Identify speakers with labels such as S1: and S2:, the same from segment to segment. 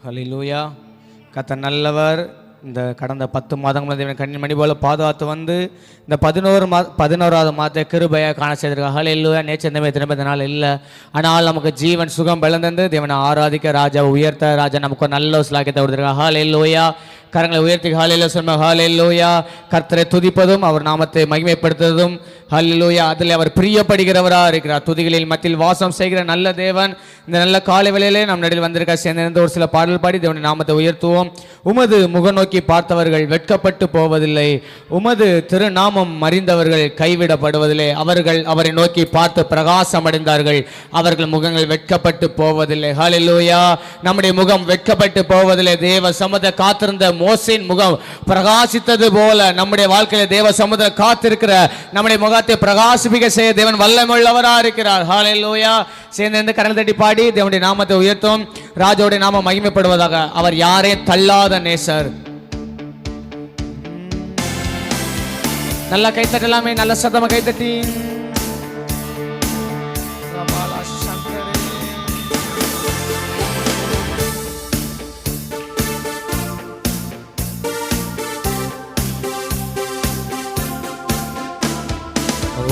S1: ஹல்லேலூயா. கர்த்தர் நல்லவர். இந்த கடந்த 10 மாதங்கள் கண்ணின் மணி போல பாதுகாத்து வந்து இந்த 11வது மாதத்தை கிருபையாக காண செய்திருக்காங்க. ஹல்லேலூயா. நேற்று இந்த திரும்ப நாள் இல்லை, ஆனால் நமக்கு ஜீவன் சுகம் பிளந்தது. தேவனை ஆராதிக்க, ராஜா உயர்த்த, ராஜா நமக்கு ஒரு நல்ல ஸ்லாக்கியத்தை கொடுத்துருக்காங்க. ஹல்லேலூயா. கரங்களை உயர்த்தி ஹல்லேலூயா சொல்லுங்க. ஹல்லேலூயா. கர்த்தரை துதிப்பதும் அவர் நாமத்தை மகிமைப்படுத்துவதும் ஹல்லேலூயா. அதில் அவர் பிரியப்படுகிறவராக இருக்கிறார். துதிகளில் மத்தியில் வாசம் செய்கிற நல்ல தேவன் இந்த நல்ல காலை வேளையிலே நம் நடுவில் வந்திருக்க சேர்ந்திருந்த ஒரு சில பாடல் பாடி தேவனுடைய நாமத்தை உயர்த்துவோம். உமது முகநோக்கி பார்த்தவர்கள் வெட்கப்பட்டு போவதில்லை, உமது திருநாமம் மறிந்தவர்கள் கைவிடப்படுவதில்லை. அவர்கள் அவரை நோக்கி பார்த்து பிரகாசம் அடைந்தார்கள், அவர்கள் முகங்கள் வெட்கப்பட்டு போவதில்லை. ஹல்லேலூயா. நம்முடைய முகம் வெட்கப்பட்டு போவதில்லை. தேவ சமூகத்தை காத்திருந்த மோசேயின் முகம் பிரகாசித்தது போல நம்முடைய வாழ்க்கையில தேவ சமூகத்தை காத்திருக்கிற நம்முடைய முகத்தை பிரகாசிப்பிக்க செய்ய தேவன் வல்லமையுள்ளவராக இருக்கிறார். ஹல்லேலூயா. சேர்ந்து கரங்களை தட்டி பாடி தேவனுடைய நாமத்தை உயர்த்தும். ராஜாவுடைய நாமம் மகிமைப்படுவதாக. அவர் யாரையும் தள்ளாத நேசர். நல்லா கைத்தட்டலாமே, நல்ல சத்தமா கைத்தட்டி.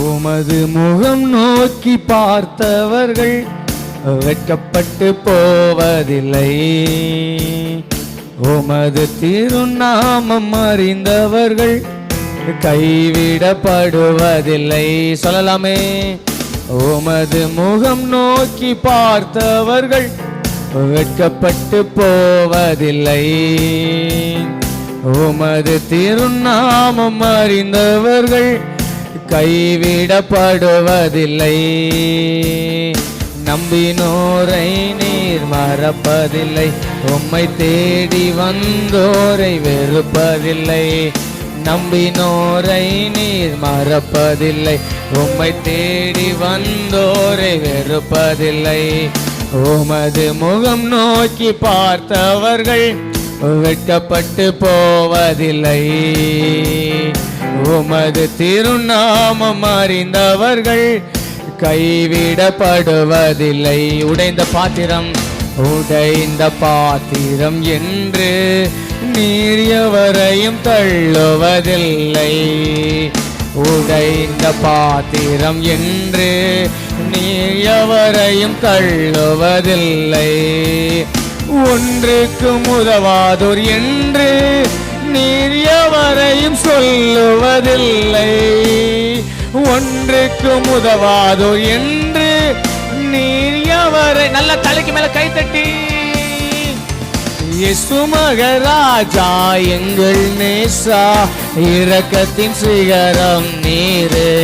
S1: உமது முகம் நோக்கி பார்த்தவர்கள் வெட்கப்பட்டு போவதில்லை, உமது திருநாமம் அறிந்தவர்கள் கைவிடப்படுவதில்லை. சொல்லலாமே. உமது முகம் நோக்கி பார்த்தவர்கள் வெட்கப்பட்டு போவதில்லை, உமது திருநாமம் அறிந்தவர்கள் கைவிடப்படுவதில்லை. நம்பினோரை நீர் மறப்பதில்லை, உம்மை தேடி வந்தோரை வெறுப்பதில்லை. நம்பினோரை நீர் மறப்பதில்லை, உம்மை தேடி வந்தோரை வெறுப்பதில்லை. உமது முகம் நோக்கி பார்த்தவர்கள் வெட்கப்பட்டு போவதில்லை, உமது திருநாமம் அறிந்தவர்கள் கைவிடப்படுவதில்லை. உடைந்த பாத்திரம் என்று நீர் எவரையும் தள்ளுவதில்லை, உடைந்த பாத்திரம் என்று நீர் எவரையும் தள்ளுவதில்லை. ஒன்றுக்கு உதவாதோர் என்று நீர் எவரையும் சொல்லுவதில்லை, ஒன்றுக்கு உதவாதோர் என்று நீர் எவரை. நல்ல தலைக்கு மேல கைத்தட்டி. இயேசு மகராஜா எங்கள் நேசா, இரக்கத்தின் சிகரம் நீரே.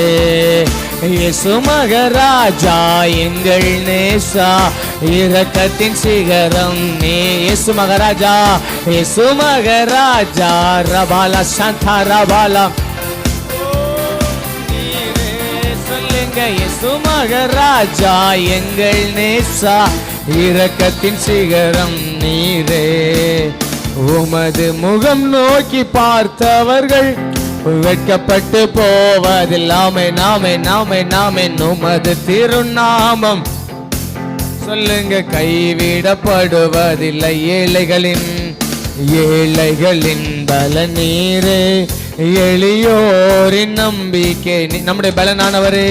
S1: இயேசு மகராஜா எங்கள் நேசா, இரக்கத்தின் சிகரம் நீ. இயேசு மகராஜா, இயேசு மகராஜா, ரபாலா சாந்தா ரபாலா. சொல்லுங்க. இயேசு மகராஜா எங்கள் நேசா, இரக்கத்தின் சிகரம் நீரே. உமது முகம் நோக்கி பார்த்தவர்கள் வெட்கப்பட்டு போவதில்லாமே. நாமே உமது திருநாமம் சொல்லுங்க கைவிடப்படுவதில்லை. ஏழைகளின் பல நீரே, எளியோரின் நம்பிக்கை. நம்முடைய பலனானவரே.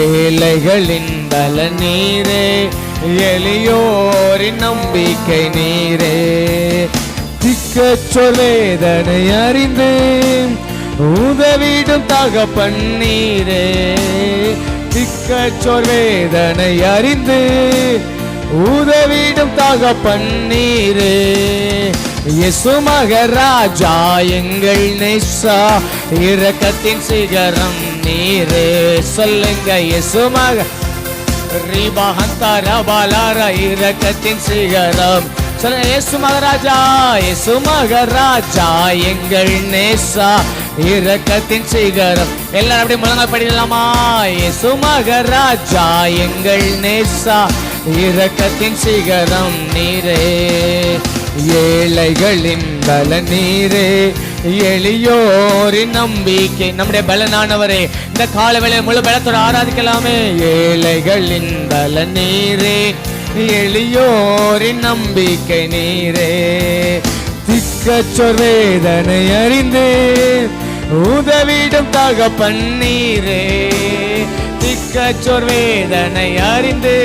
S1: ஏழைகளின் பல நீரே, எளியோரின் நம்பிக்கை நீரே. திக்கச்சொல் வேதனை அறிந்து உதவிடும் தகப்பன் நீரே. திக்கச்சொல் வேதனை அறிந்து உதவிடும் தகப்பன் நீரே. இயேசு மகராஜா எங்கள் நேசா, இரக்கத்தின் சிகரம் நீரே. சொல்லுங்க. இயேசு மக ரிபஹந்தா ரபாலாரா, இரக்கத்தின் சிகரம். சொல்லுங்க. இயேசு மகராஜா, இயேசு மகராஜா எங்கள் நேசா, இரக்கத்தின் சிகரம். எல்லாரும் அப்படியே முழங்கால் படிக்கலாமா? இயேசு மகராஜா எங்கள் நேசா, இரக்கத்தின் சிகரம் நீரே. ஏழைகளின் பல நீரே, எளியோரின் நம்பிக்கை. நம்முடைய பலனானவரே. இந்த கால வேளை முழு பலத்தோடு ஆராதிக்கலாமே. ஏழைகளின் பல நீரே, எளியோரின் நம்பிக்கை நீரே. திக்கச்சோர் வேதனை அறிந்து உதவிடும் தகப்பன் நீரே. திக்கச்சோர் வேதனை அறிந்து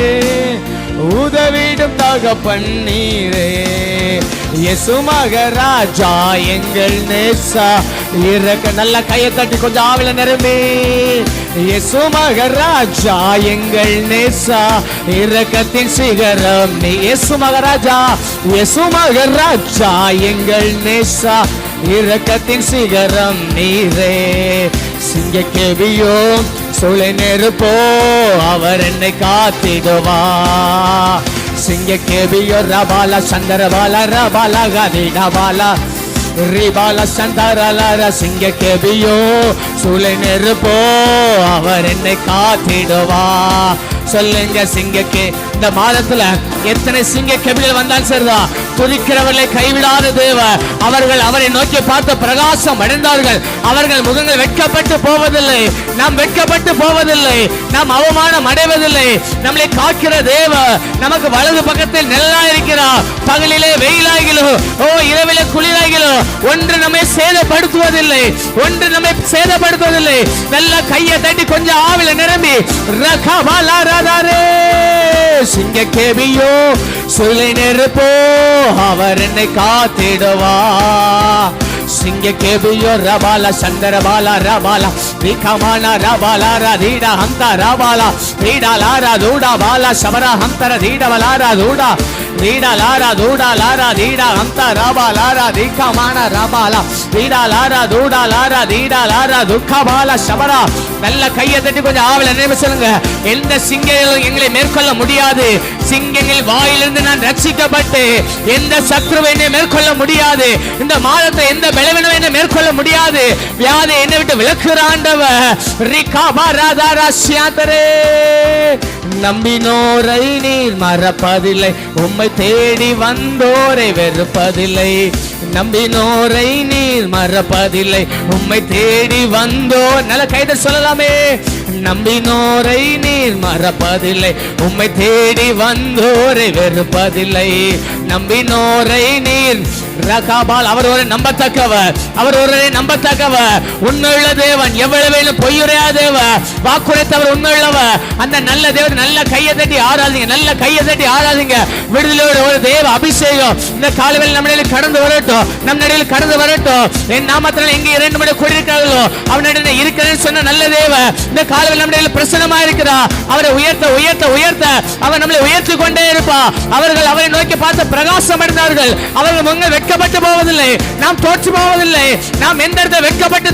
S1: உதவிடும் தகப்பன் நீரே. இயேசு மகராஜா எங்கள் நேசா இறக்க. நல்ல கையை தட்டி கொஞ்சம் ஆவில நிரம்பி. இயேசு மகராஜா எங்கள் நேசா இரக்கத்தின் சிகரம் நீ. இயேசு மகராஜா, இயேசு மகராஜா எங்கள் நேசா இரக்கத்தின் சிகரம் நீரே. சிங்க கேவியோ சூளை நெருப்போ அவர் என்னை காத்திடுவா. சிங்க கேவியோ ரபால சந்தரபால ரபால கதிடபால ரிபால சந்தரல. சிங்க கேவியோ சூளை நெருப்போ அவர் என்னை காத்திடுவா. சொல்லுங்க சிங்கக்கே. இந்த மாதத்துல எத்தனை சிங்க கெபிகள் வந்தாலும் சரிதான், துதிக்கிறவர்களை கைவிடாத தேவ. அவர்கள் அவரை நோக்கி பார்த்து பிரகாசம் அடைந்தார்கள். அவர்கள் முகங்கள் வெட்கப்பட்டு போவதில்லை. நாம் வெட்கப்பட்டு போவதில்லை. நாம் அவமானம் அடைவதில்லை. நம்மளை காக்கிற தேவ நமக்கு வலது பக்கத்தில் நிழலா இருக்கிறார். பகலிலே வெயிலாகிலோ இரவிலே குளிராகிலோ ஒன்று நம்மை சேதப்படுத்துவதில்லை. ஒன்று நம்மை சேதப்படுத்துவதில்லை. நல்ல கையை தட்டி கொஞ்சம் ஆவில நிரம்பி சிங்க கேபியோ சுளை நெருப்போ அவர் என்னை காத்திடுவா. சிங்க கேபியோ ரபால சந்தரபால ரபால விகமான ரபால ரதீட ஹந்த ரபால தீடா லாரா தூடா பால சபர ஹந்தர தீட வலாரா தூடா தீடா லாரா தூடா லாரா தீடா ஹந்த ரபாலாரா விகமான ரபால தீடா லாரா தூடா லாரா தீடா லாரா துக்கபால சபரா. நல்ல கையை தட்டி கொஞ்சம் ஆவல நினைவு சொல்லுங்க. எந்த சிங்கங்களும் எங்களை மேற்கொள்ள முடியாது. சிங்கங்கள் வாயிலிருந்து நான் ரட்சிக்கப்பட்டு எந்த சத்ருவை என்னை மேற்கொள்ள முடியாது. இந்த மாதத்தை எந்த பலவீனம் என்னை மேற்கொள்ள முடியாது. வியாதி என்னை விட்டு விலக்குறாண்டவர். நம்பினோரை நீர் மறப்பதில்லை. உம்மை தேடி வந்தோரை வெறுப்பதில்லை. நம்பினோரை நீர் மறப்பதில்லை. உம்மை தேடி வந்தோர். நல்ல கைத சொல்லலாமே. நம்பினோரை நீர் மறப்பதில்லை. உம்மை தேடி வந்தோரை வெறுப்பதில்லை. நம்பினோரை நீர் ரகாபால். அவர் ஒரு நம்பத்தக்கவர். அவர் ஒரு நம்பத்தக்கவர். உண்மையுள்ள தேவன். எவ்வளவு பொய்யுரையா தேவன். வாக்குரைத்தவர் உண்மையுள்ளவர். அந்த நல்ல தேவன். நல்ல கையை தட்டி ஆராதிங்க. நல்ல கையை தட்டி ஆராதிங்க. விடுதலையோட ஒரு தேவ அபிஷேகம் இந்த காலவேளை நம்ம கடந்து வரட்டும். நம் நடுவில் கடந்து வரட்டும். என் நாமத்தில் எங்க 2 மணி கூடியிருக்கார்களோ அவனிடம் இருக்கிறேன்னு சொன்ன நல்ல தேவ இந்த காலவேளை நம்ம பிரசன்னமா இருக்கிறா. அவரை உயர்த்த உயர்த்த உயர்த்த அவர் நம்மளை உயர்த்தி கொண்டே இருப்பா. அவர்கள் அவரை நோக்கி பார்த்து பிரகாசம் அடைந்தார்கள். அவர்கள் முன்கள் வெட்கப்பட்டு போவதில்லை. நாம் தோற்று போவதில்லை. நாம் எந்த இடத்துல வெட்கப்பட்டு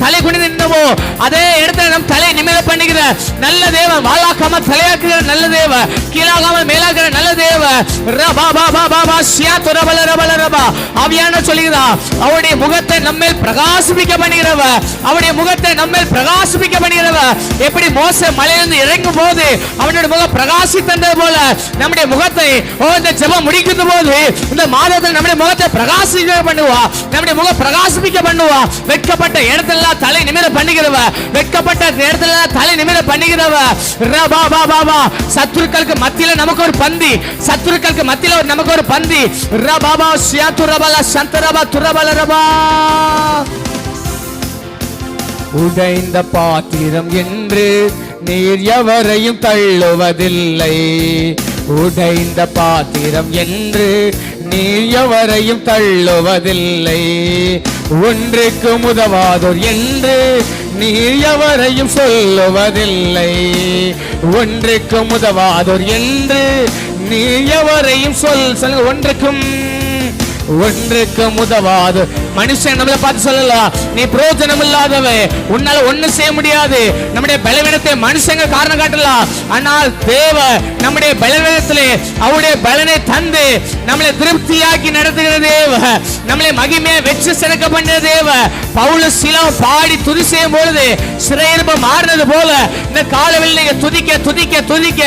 S1: தலை குனிந்து நின்றவோ அதே இடத்துல நம் தலை நிமிர பண்ணுகிற நல்ல தேவன். வாழாக்காம தலையாக்குகிற நல்ல தேவ. கீழாகாம மேலாக்குற நல்ல தேவ. ஆவியான சொல்லுகிறா. அவருடைய முகத்தை நம்மை பிரகாசிப்பிக்க பண்ணுகிறவ. அவருடைய முகத்தை நம்மை பிரகாசிப்பிக்க பண்ணுகிறவ. எப்படி மோசே மலையிலிருந்து இறங்கும் போது அவனுடைய முகம் பிரகாசித்தது போல நம்முடைய முகத்தை இந்த ஜெபம் முடிக்கும் போது இந்த மாதத்தில் நம்முடைய முகத்தை பிரகாசிக்க பண்ணுவா. நம்முடைய முகம் பிரகாசிப்பிக்க பண்ணுவா. வெட்கப்பட்ட இடத்துல தலை நிமிர பண்ணுகிறவ. வெட்கப்பட்ட இடத்துல தலை நிமிர பண்ணுகிறவ. சத்துருக்களுக்கு மத்தியில நமக்கு ஒரு பந்தி. சத்துருக்களுக்கு மத்தியில நமக்கு ஒரு பந்தி. ரபாபா சியாதுரபல சந்தரபா துரபலரபா. உடைந்த பாத்திரம் என்று நீர் எவரையும் தள்ளுவதில்லை. உடைந்த பாத்திரம் என்று நீர் எவரையும் தள்ளுவதில்லை. ஒன்றுக்கு உதவாதோர் என்று நீர் எவரையும் சொல்லுவதில்லை. ஒன்றுக்கு உதவாதோர் என்று நீர் எவரையும் சொல்லுங்க. ஒன்றுக்கு உதவாது. மனுஷன் நம்மளை பார்த்து சொல்லலாம், நீ பிரயோஜனம் இல்லாதவ, உன்னால ஒண்ணு செய்ய முடியாது. நம்முடைய பலவீனத்தை மனுஷங்க காரணம் காட்டலாம். ஆனால் தேவ நம்முடைய பலவீனத்திலே அவருடைய பலனை தந்து நம்மளை திருப்தியாக்கி நடத்துகிற தேவ. நம்மளை மகிமையை வெற்றி சிறக்க பண்ண தேவ. பவுலும் சீலாவும் பாடி துதி செய்யும் பொழுது சிறையிருப்பு மாறினது போல இந்த காலவில் நீங்க துதிக்க துதிக்க துதிக்க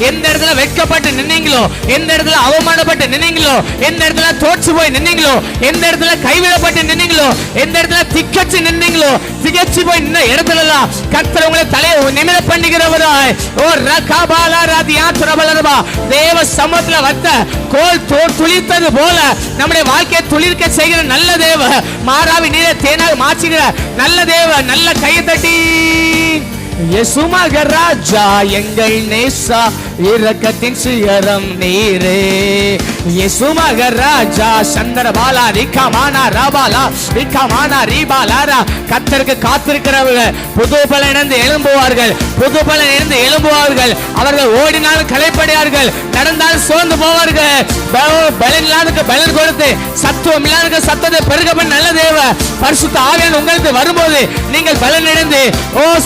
S1: எந்த இடத்துல வெட்கப்பட்டு நின்னீங்களோ, எந்த இடத்துல அவமானப்பட்டு நின்னீங்களோ, எந்த இடத்துல தோற்று போய் நின்னீங்களோ, எந்த இடத்துல கைவிடப்பட்டு நின்னீங்களோ, எந்த இடத்துல திக்கச்சு நின்னீங்களோ, திகச்சு போய் நின்ன இடத்துல எல்லாம் கர்த்தர் உங்களை தலையை நிமிர பண்ணுகிறவராய். ஓ ரகபாலா ராதியா துரபலரபா, தேவ சமூகத்துல வந்த கோல் துளிர்த்தது போல நம்முடைய வாழ்க்கையை துளிர்க்க செய்கிற நல்ல தேவ, மாறாவி நீரை தேனாக மாற்றுகிற நல்ல தேவ. நல்ல கையை தட்டி இயேசுமக ராஜா எங்கள் நேசா, இரக்கத்தின் சிகரம் நீரே. இயேசுமக ராஜா சந்தரபாலா ரிகமானா ரபாலா ரிகமானா ரிபாலாரா. கர்த்தருக்கு காத்திருக்கிறவர்கள் புது பலன் இழந்து எழும்புவார்கள், புது பலன் இழந்து எழும்புவார்கள். அவர்கள் ஓடினாலும் களைப்படையார்கள், நடந்தாலும் சோர்ந்து போவார்கள். பலன் இல்லாததுக்கு பலன் கொடுத்து, சத்துவம் இல்லாததுக்கு சத்தத்தை பெருக நல்ல தேவ. பரிசுத்த ஆவியானவர் உங்களுக்கு வரும்போது நீங்கள் பலன் இழந்து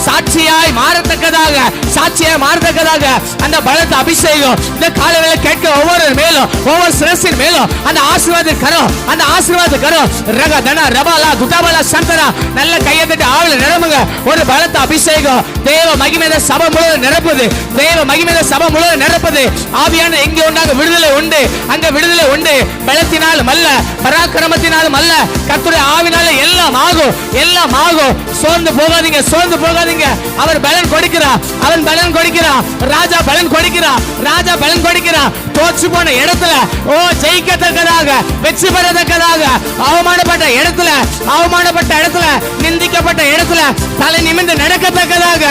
S1: சாட்சியாய் மாறத்தக்கதாக, சாட்சியாய் மாறத்தக்கதாக அந்த பலத்த அபிஷேகம் இந்த காலையில கேட்க ஒவ்வொரு மேலும், ஒவ்வொரு சிரசின் மேலும் அந்த ஆசீர்வாத கரம், அந்த ஆசீர்வாத கரம் ரகதன ரபாலா துதாபலா சந்தரா. நல்ல கையை தட்டி ஆவில நிரம்புங்க. ஒரு பலத்த அபிஷேகம் தேவ மகிமையான சபை முழுவதும் நிரப்புது, தேவ மகிமையான சபை முழுவதும் நிரப்புது. ஆவியான எங்கே உண்டாக விடுதலை உண்டு, அங்க விடுதலை உண்டு. பலத்தினாலும் அல்ல, பராக்கிரமத்தினாலும் அல்ல, கர்த்தருடைய ஆவினால எல்லாம் ஆகும், எல்லாம் ஆகும். சோர்ந்து போகாதீங்க, சோர்ந்து போகாதீங்க. அவர் பலன் கொடுக்கிறார், அவன் பலன் கொடுக்கிறான். ராஜா பலன் கொடுக்கிறான், ராஜா பலன் கொடுக்கிறான். தோற்று போன இடத்துல ஜெயிக்கத்தக்கதாக, வெற்றி பெறத்தக்கதாக, அவமானப்பட்ட இடத்துல, அவமானப்பட்ட இடத்துல, நிந்திக்கப்பட்ட இடத்துல தலை நிமிர்ந்து நடக்கத்தக்கதாக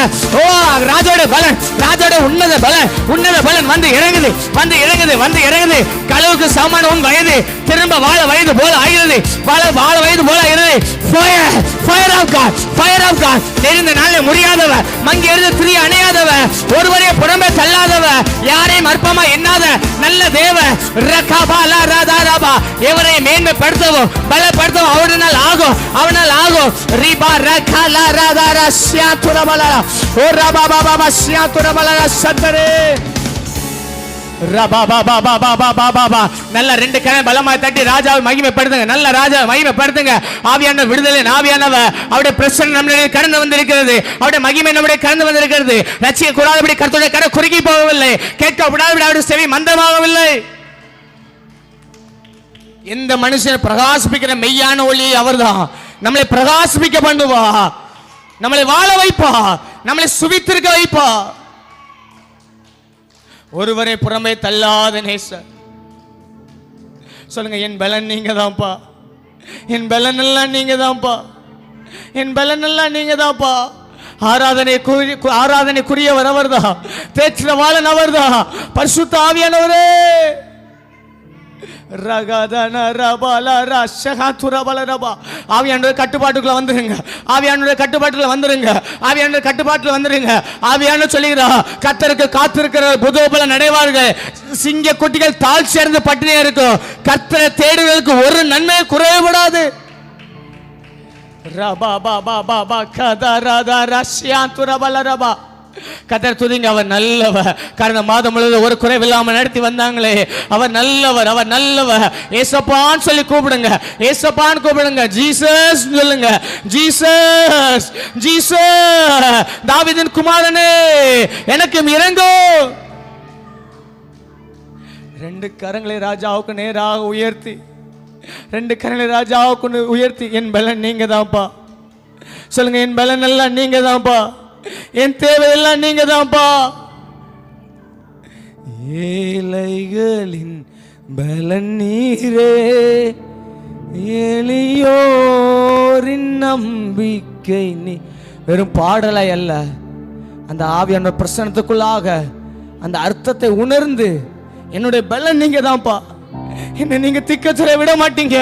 S1: ராஜோட பலன், ராஜோட உன்னத பலன், உன்னத பலன் வந்து இறங்குது, வந்து இறங்குது, வந்து இறங்குது. களவுக்கு சமமான உன் வயது திரும்ப வாழ வயது போல ஆகிறது, வாழ வயது போல ஆகிறது. Fire, fire of God, fire of God. தெரிந்த நாளில் முடியாதவ, மங்கி எழுத திரிய அணையாதவ, ஒருவரே புறம்பே தள்ளாதவ, யாரையும் அற்பமா எண்ணாத நல்ல தேவ. ரகபாலா ராதாராபா, எவரை மேன்மைப்படுத்தவும் பலப்படுத்தவும் அவனால் ஆகும், அவனால் ஆகும். ரிபா ரகலா ராதாரா ஷியாதுரபலா ஓ ரபா பாபா பாபா ஷியாதுரபலா சத்தரே ரபா பாபா பாபா பாபா பாபா. நல்ல ரெண்டு கை பலமாய் தட்டி ராஜாவை மகிமைப்படுத்துங்க, நல்ல ராஜாவை மகிமைப்படுத்துங்க. ஆவியான விடுதலை, ஆவியானவ அவருடைய பிரசன்னம் நம்முடைய கடந்து வந்திருக்கிறது, அவருடைய மகிமை நம்முடைய கடந்து வந்திருக்கிறது. ரட்சிக்க கூடாதபடி கர்த்தருடைய கரம் குறுகி போகவில்லை, கேட்க கூடாதபடி அவருடைய செவி மந்தமாகவில்லை. எந்த மனுஷன் பிரகாசிப்பிக்கிற மெய்யான ஒளி அவர்தான். நம்மளை பிரகாசிப்பிக்க பண்ணுவா, நம்மளை வாழ வைப்பா, நம்மளை சுவித்திருக்க வைப்பா. ஒருவரை புறமே தள்ளாத நேசர். சொல்லுங்க, என் பலன் நீங்க தான்ப்பா, என் பலன் எல்லாம் நீங்க தான்ப்பா, என் பலன் எல்லாம் நீங்க தான்ப்பா. ஆராதனைக்குரியவர் அவர்தான், தேற்றவாளன் அவர்தான், பரிசுத்த ஆவியானவரே. ஆவியானுடைய கட்டுப்பாட்டுக்குள்ள வந்துருங்க, ஆவியானுடைய கட்டுப்பாட்டுக்குள்ள வந்துருங்க, ஆவியானுடைய கட்டுப்பாட்டுல வந்துருங்க. ஆவியானவர் சொல்லுகிறா, கர்த்தருக்கு காத்திருக்கிற புது பலன் அடைவார்கள். சிங்க குட்டிகள் தாழ் சேர்ந்து பட்டினியா இருக்கும். கர்த்தரை தேடுவதற்கு ஒரு நன்மை குறையப்படாது. ரபா பாபா பாபா கதா ராதா ரஷ்யா துரபல ரபா. கர்த்தர் துதிங்க, அவர் நல்லவர். கடந்த மாதம் முழுவதும் ஒரு குறைவில்லாமல் நடத்தி வந்தாங்களே, அவர் நல்லவர், அவர் நல்லவர். ஏசப்பான்னு சொல்லி கூப்பிடுங்க, ஏசப்பான்னு கூப்பிடுங்க. ஜீசஸ் சொல்லுங்க, ஜீசஸ், ஜீசஸ். தாவீதின் குமாரனே எனக்கு இறங்கோ. ரெண்டு கரங்களை ராஜாவுக்கு நேராக உயர்த்தி, ரெண்டு கரங்களை ராஜாவுக்கு உயர்த்தி, என் பலன் நீங்க தான்ப்பா. சொல்லுங்க, என் பலன் எல்லாம் நீங்க தான்ப்பா, என் தேவையெல்லாம் நீங்க தான்ப்பா. ஏழைகளின் பலன் நீரே, எளியோரின் நம்பிக்கை நீ. வெறும் பாடலை அல்ல, அந்த ஆவியான பிரசன்னத்துக்குள்ளாக அந்த அர்த்தத்தை உணர்ந்து, என்னுடைய பலன் நீங்க தான்ப்பா, என்னை நீங்க திக்கச்சரை விட மாட்டீங்க.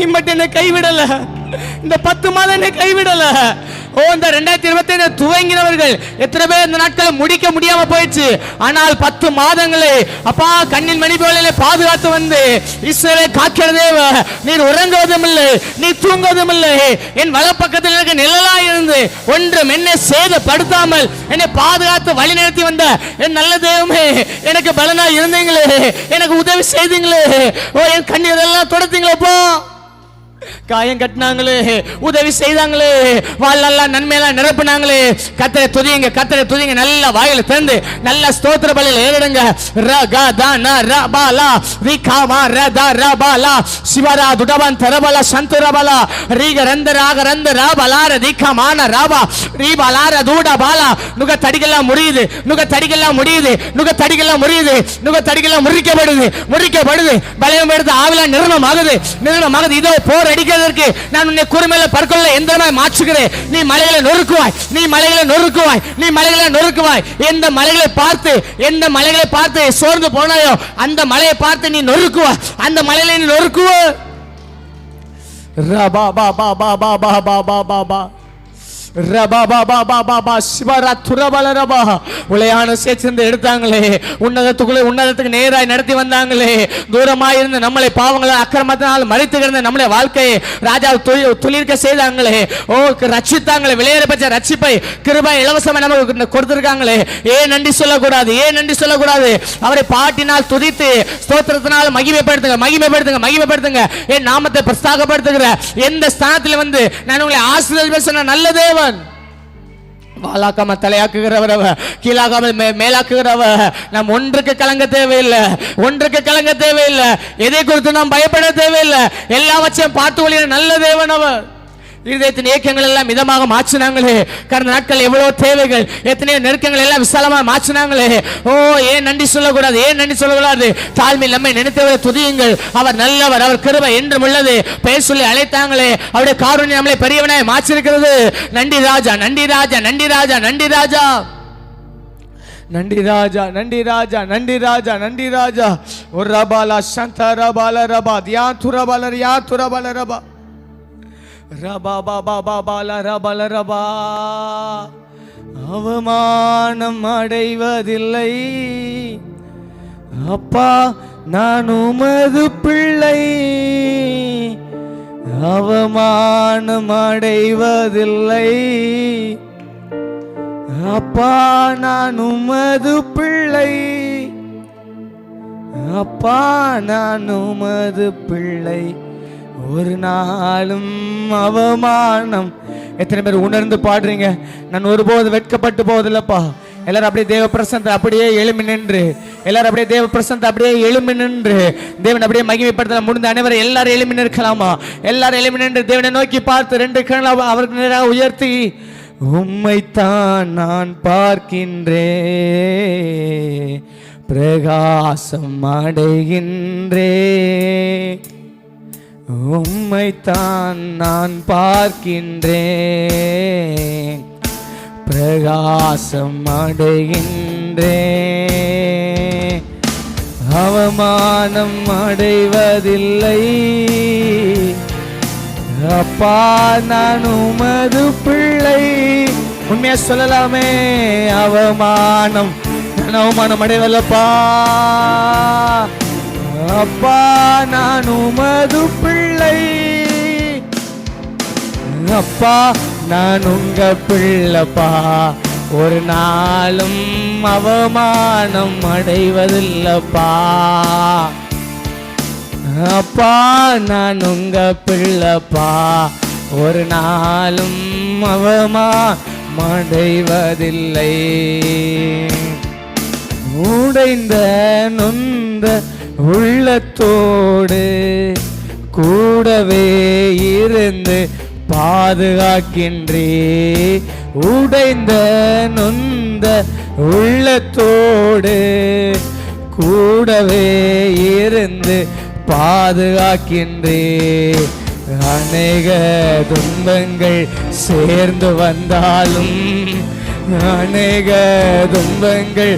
S1: இம்மட்டு என்னை கைவிடல, இந்த 10 மாதம் என்னை கைவிடல. இந்த 2025 துவங்கினவர்கள் எத்தனை பேர் இந்த நாட்களை முடிக்க முடியாம போயிடுச்சு. ஆனால் 10 மாதங்களே அப்பா கண்ணின் மணி போல பாதுகாத்து வந்து இஸ்ரவேலை காக்கிற தேவ, நீர் உறங்குவதும் இல்லை, நீ தூங்குவதும் இல்லை. என் வலப்பக்கத்தில் எனக்கு நிழலாய் இருந்து ஒன்றும் என்னை சேதப்படுத்தாமல் என்னை பாதுகாத்து வழி நடத்தி வந்த என் நல்ல தெய்வமே, எனக்கு பலனாய் இருந்தீங்களே, எனக்கு உதவி செய்தீங்களே, என் கண்ணீர் எல்லாம் தொடர்த்தீங்களப்போ. காயம் கட்டினாங்களே, உதவி செய்தாங்களே, வாழ்நாள் நன்மையெல்லாம் நிரப்பினாங்களே. கர்த்தரை துதிங்க, கர்த்தரை துதிங்க. நல்ல வாயில திறந்து நல்ல ஸ்தோத்திர பலியில் ஏறிடுங்க. ரகதான ரபாலா விகாமா ரதா ரபாலா சிவரா துடபன் தரபலா சந்துரபலா ரீக ரந்த ராக ரந்த ரபாலா ரதிகமான ரபா ரீபாலார தூட பாலா. நுக தடிகெல்லாம் முடியுது, நுக தடிகெல்லாம் முடியுது, நுக தடிகெல்லாம் முடியுது, நுக தடிகெல்லாம் முறிக்கப்படுது, முறிக்கப்படுது. பலயம் எடுத்து ஆவில நிர்ணமாகுது, நிர்ணமாகுது. இதோ போர் அடிக்கிறதற்கு நான் உன்னை குறுமையில பற்கொள்ள எந்திரமாய் மாற்றுகிறேன். நீ மலைகளை நொறுக்குவாய், நீ மலைகளை நொறுக்குவாய், நீ மலைகளை நொறுக்குவாய். எந்த மலைகளை பார்த்து, எந்த மலைகளை பார்த்து சோர்ந்து போனாயோ அந்த மலையை பார்த்து நீ நொறுக்குவாய், அந்த மலையில நீ நொறுக்குவாய். ரபா பா பா பா பா பா பா பா பா பா எடுத்தாங்களே, உன்னதத்துக்கு நேராய் நடத்தி வந்தாங்களே. தூரமாயிருந்து நம்மளை பாவங்களை அக்கிரமத்தினால் மறைத்து கிடந்த நம்மளை வாழ்க்கையை ராஜா துளிர்க்க செய்தாங்களே. ஓ ரட்சித்தாங்களே, விளையாட பெற்ற ரட்சிப்பை கிருபை இலவசமா நமக்கு கொடுத்திருக்காங்களே. ஏன் நன்றி சொல்லக்கூடாது, ஏன் நன்றி சொல்லக்கூடாது? அவரை பாட்டினால் துதித்து ஸ்தோத்திரத்தினால் மகிமைப்படுத்துங்க, மகிமைப்படுத்துங்க, மகிமைப்படுத்துங்க. என் நாமத்தை பிரஸ்தாகப்படுத்துகிற எந்த ஸ்தானத்தில் வந்து நான் உங்களை ஆசீர்வதிப்பேன் சொன்ன நல்ல தேவன். வாலாக்காம தலையாக்குகிறவர், கீழாக்காமல் மேலாக்குகிறவர். நாம் ஒன்றுக்கு கலங்க தேவையில்லை, ஒன்றுக்கு கலங்க தேவையில்லை. எதை குறித்து நாம் பயப்பட தேவையில்லை. எல்லாவற்றையும் பார்த்து கொள்கிற நல்ல தேவன் அவர். இருதயத்தின் இயக்கங்கள் எல்லாம் மிதமாக மாற்றினாங்களே. கடந்த நாட்கள் எவ்வளவு தேவைகள், எத்தனையோ நெருக்கங்கள் எல்லாம் விசாலமாக மாற்றினாங்களே. ஓ ஏன் நன்றி சொல்லக்கூடாது, ஏன் நன்றி சொல்லக்கூடாது? தாழ்மையில் நம்மை நினைத்தவரை துதியுங்கள். அவர் நல்லவர், அவர் கிருபை என்றும் உள்ளது. பெயர் சொல்லி அழைத்தாங்களே, அவருடைய காருண்யம் நம்மளை பெரியவனாய் மாற்றிருக்கிறது. நன்றி ராஜா, நன்றி ராஜா, நன்றி ராஜா, நன்றி ராஜா, நன்றி ராஜா, நன்றி ராஜா, நன்றி ராஜா, நன்றி ராஜா. ஒரு ரபாலா சந்த ரபால ரபா தியா துரபால யா துரபால ரபா ரபா பாபா பாபால ரபால ரபா. அவமானம் அடைவதில்லை அப்பா, நான் உமது பிள்ளை. அவமானம் அடைவதில்லை அப்பா, நான் உமது பிள்ளை. அப்பா நான் உமது பிள்ளை. ஒரு நாளும் அவமானம். எத்தனை பேர் உணர்ந்து பாடுறீங்க? நான் ஒருபோது வெட்கப்பட்டு போவதில்லப்பா. எல்லாரும் அப்படியே தேவ பிரசன்னத்தை அப்படியே எழுமி நின்று, எல்லாரும் அப்படியே தேவ பிரசன்னத்தை அப்படியே எழுமி நின்று தேவன் அப்படியே மகிமைப்படுத்த முடிந்த அனைவரும் எல்லாரும் எழுமி நிற்கலாமா? எல்லாரும் எழுமி நின்று தேவனை நோக்கி பார்த்து ரெண்டு கண்களை அவருக்கு நேராக உயர்த்தி, உம்மைத்தான் நான் பார்க்கின்றேன், பிரகாசம் அடைகின்றேன். உம்மைத்தான் நான் பார்க்கின்றேன், பிரகாசம் அடைகின்றேன். அவமானம் அடைவதில்லை அப்பா, நான் உமது பிள்ளை. உண்மையா சொல்லலாமே, அவமானம் அடைவதில்லப்பா அப்பா, நான் உமது பிள்ளை. அப்பா நான் உங்க பிள்ளைப்பா, ஒரு நாளும் அவமானம் அடைவதில்லப்பா. அப்பா நான் உங்க பிள்ளைப்பா, ஒரு நாளும் அவமானம் அடைவதில்லை. உடைந்த நொந்த உள்ளத்தோடு கூடவே இருந்து பாதுகாக்கின்றே. உடைந்த நொந்த உள்ளத்தோடு கூடவே இருந்து பாதுகாக்கின்றே. அநேக துன்பங்கள் சேர்ந்து வந்தாலும், அநேக துன்பங்கள்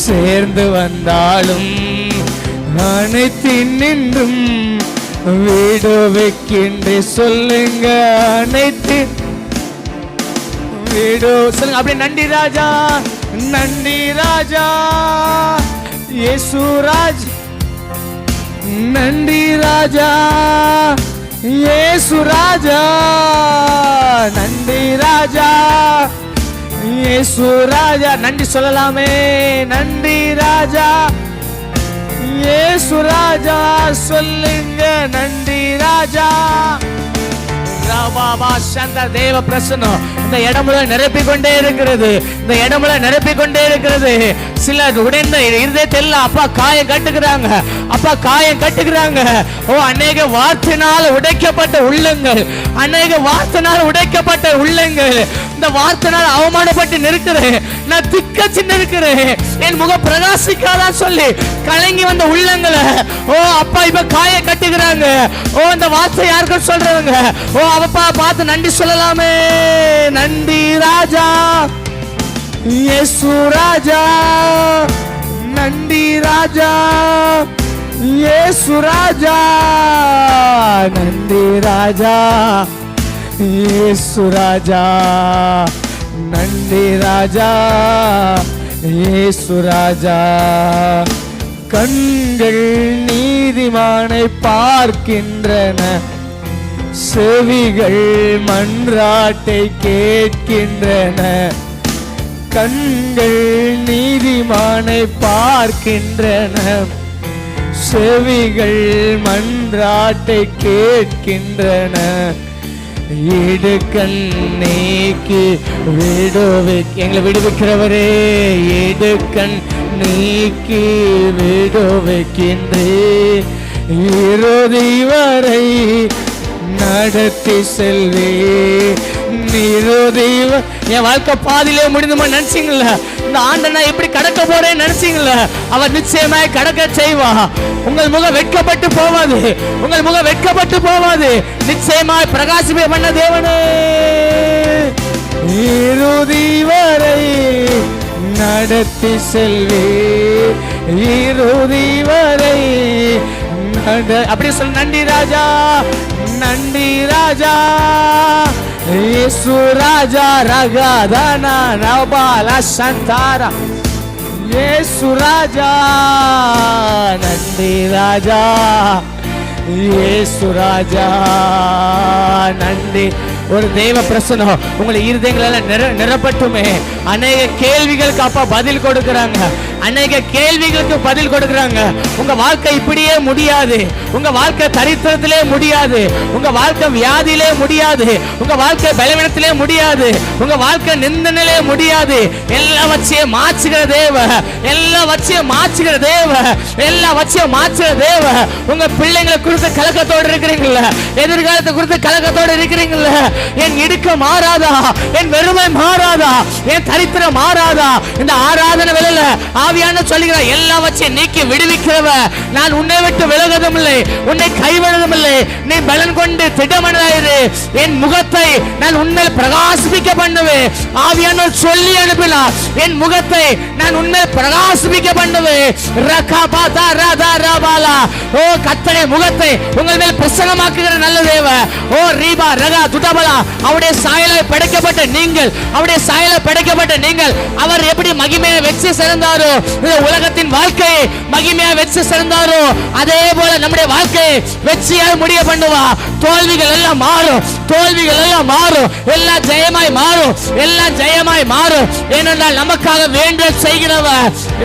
S1: சேர்ந்து வந்தாலும் அனைத்தின் நின்றும் வீடு வைக்கின்றே. சொல்லுங்க, அனைத்து வீடு சொல்லுங்க அப்படியே. நன்றி ராஜா, நன்றி ராஜா, இயேசுராஜ். நன்றி ராஜா, இயேசுராஜா, நன்றி ராஜா, இயேசுராஜா. நன்றி சொல்லலாமே, நன்றி ராஜா, இயேசுராஜா. சொல்லுங்க, நன்றி ராஜா, தேவ பிரசன்னம் இந்த இடமுல நிரப்பிக் கொண்டே இருக்கிறது. இந்த இடமுல நிரப்பிக் கொண்டே இருக்கிறது. சிலர் உடைந்த இருதயத்தில் அப்பா காயம் கட்டுகிறாங்க. அப்பா காயம் கட்டுகிறாங்க. ஓ அநேக வார்த்தையினால் உடைக்கப்பட்ட உள்ளங்கள், அநேக வார்த்தையினால் உடைக்கப்பட்ட உள்ளங்கள், இந்த வார்த்தையினால் அவமானப்பட்டு நிற்கிறேன், நான் திக்கச்சு நிற்கிறேன், என் முகம் பிரகாசிக்காதா சொல்லி கலங்கி வந்த உள்ளங்களை ஓ அப்பா இப்ப காய கட்டுகிறாங்க. ஓ இந்த வார்த்தை யாருக்கும் சொல்றவங்க ஓ அப்பா பார்த்து நன்றி சொல்லலாமே. நன்றி ராஜா இயேசு ராஜா, நன்றி ராஜா இயேசு ராஜா, நன்றி ராஜா இயேசு ராஜா, நன்றி ராஜா இயேசு ராஜா. கண்கள் நீதிமானை பார்க்கின்றன, செவிகள் மன்றாட்டை கேட்கின்றன. கண்கள் நீதிமானை பார்க்கின்றன, செவிகள் மன்றாட்டை கேட்கின்றன. இடுக்கண் நீக்கி எங்களை விடுவிக்கிறவரே, இடுக்கண் நீக்கி விடுவிக்கின்றே, இறுதி வரை நடத்தி செல்வே. என் வாழ்க்கை பாதியிலே முடிந்துமா நினைச்சீங்கள? இந்த ஆண்டை நான் எப்படி கடக்க போறேன்னு நினைச்சீங்கள? அவர் நிச்சயமாய் கடக்க செய்வா. உங்கள் முகம் வெட்கப்பட்டு போவாது, உங்கள் முகம் வெட்கப்பட்டு போவாது. நிச்சயமாய் பிரகாசிப்பை பண்ண தேவனே, இறுதி வரை நடத்தி செல்வே, இறுதி வரை அப்படி சொல்ல. நன்றி ராஜா, நன்றி ராஜா இயேசு ராஜா, ரகதனா நபால சந்தாரா இயேசு ராஜா, நன்றி ராஜா இயேசு ராஜா, நன்றி. ஒரு தெய்வ பிரசன்னம் உங்களை இருதயங்களால நிரப்பட்டுமே. அநேக கேள்விகளுக்கு அப்பா பதில் கொடுக்கிறாங்க, அநேக கேள்விகளுக்கு பதில் கொடுக்கிறாங்க. உங்க வாழ்க்கை இப்படியே முடியாது, உங்க வாழ்க்கை தரித்திரத்திலே முடியாது, உங்க வாழ்க்கை வியாதியிலே முடியாது, உங்க வாழ்க்கை பலவீனத்திலே முடியாது, உங்க வாழ்க்கை நிந்தனிலே முடியாது. எல்லாம் வச்சே மாற்றுகிற தேவ, எல்லாம் வச்சே மாற்றுகிற தேவ, எல்லாம் வச்சே மாற்றுகிற தேவ. உங்க பிள்ளைங்களை குறித்து கலக்கத்தோடு இருக்கிறீங்களா? எதிர்காலத்தை குறித்து கலக்கத்தோடு இருக்கிறீங்களா? என் இடுக்க மாறாதா? என் வெறுமை மாறாதா? என் தரித்திரம் மாறாதா? இந்த ஆராதனை வேளையில ஆவியான சொல்லுகிற எல்லாம் வச்சு நீக்கி விடுவிக்கிறவ, நான் உன்னை விட்டு விலகுவதும் இல்லை, உன்னை கைவிடுவதும் இல்லை. நீ பலன் கொண்டு திட்டமனதாயிரு, என் முகத்தை நான் உன்மேல் பிரகாசிப்பிக்க பண்ணுவேன். ஆவியான சொல்லி அனுப்பினார், என் முகத்தை நான் உன்மேல் பிரகாசிப்பிக்க பண்ணுவேன். ஓ கர்த்தரே, முகத்தை உங்கள் மேல் பிரசன்னமாக்குகிற நல்ல தேவ. ஓ ரீபா ரகா துடபலா, அவருடைய சாயலாய் படைக்கப்பட்ட நீங்கள், அவருடைய சாயலாய் படைக்கப்பட்ட நீங்கள், அவர் எப்படி மகிமையை வெற்றி சிறந்தாரோ, இந்த உலகத்தின் வாழ்க்கையை மகிமையா வெற்றி சிறந்தாரோ, அதே போல நம்முடைய வாழ்க்கையை வெற்றியாய் முடிய பண்ணுவா. தோல்விகள் எல்லாம் மாறும், தோல்விகள் எல்லாம் மாறும், எல்லாம் ஜெயமாய் மாறும், எல்லாம் ஜெயமாய் மாறும். ஏனென்றால் நமக்காக வேண்ட செய்கிறவ,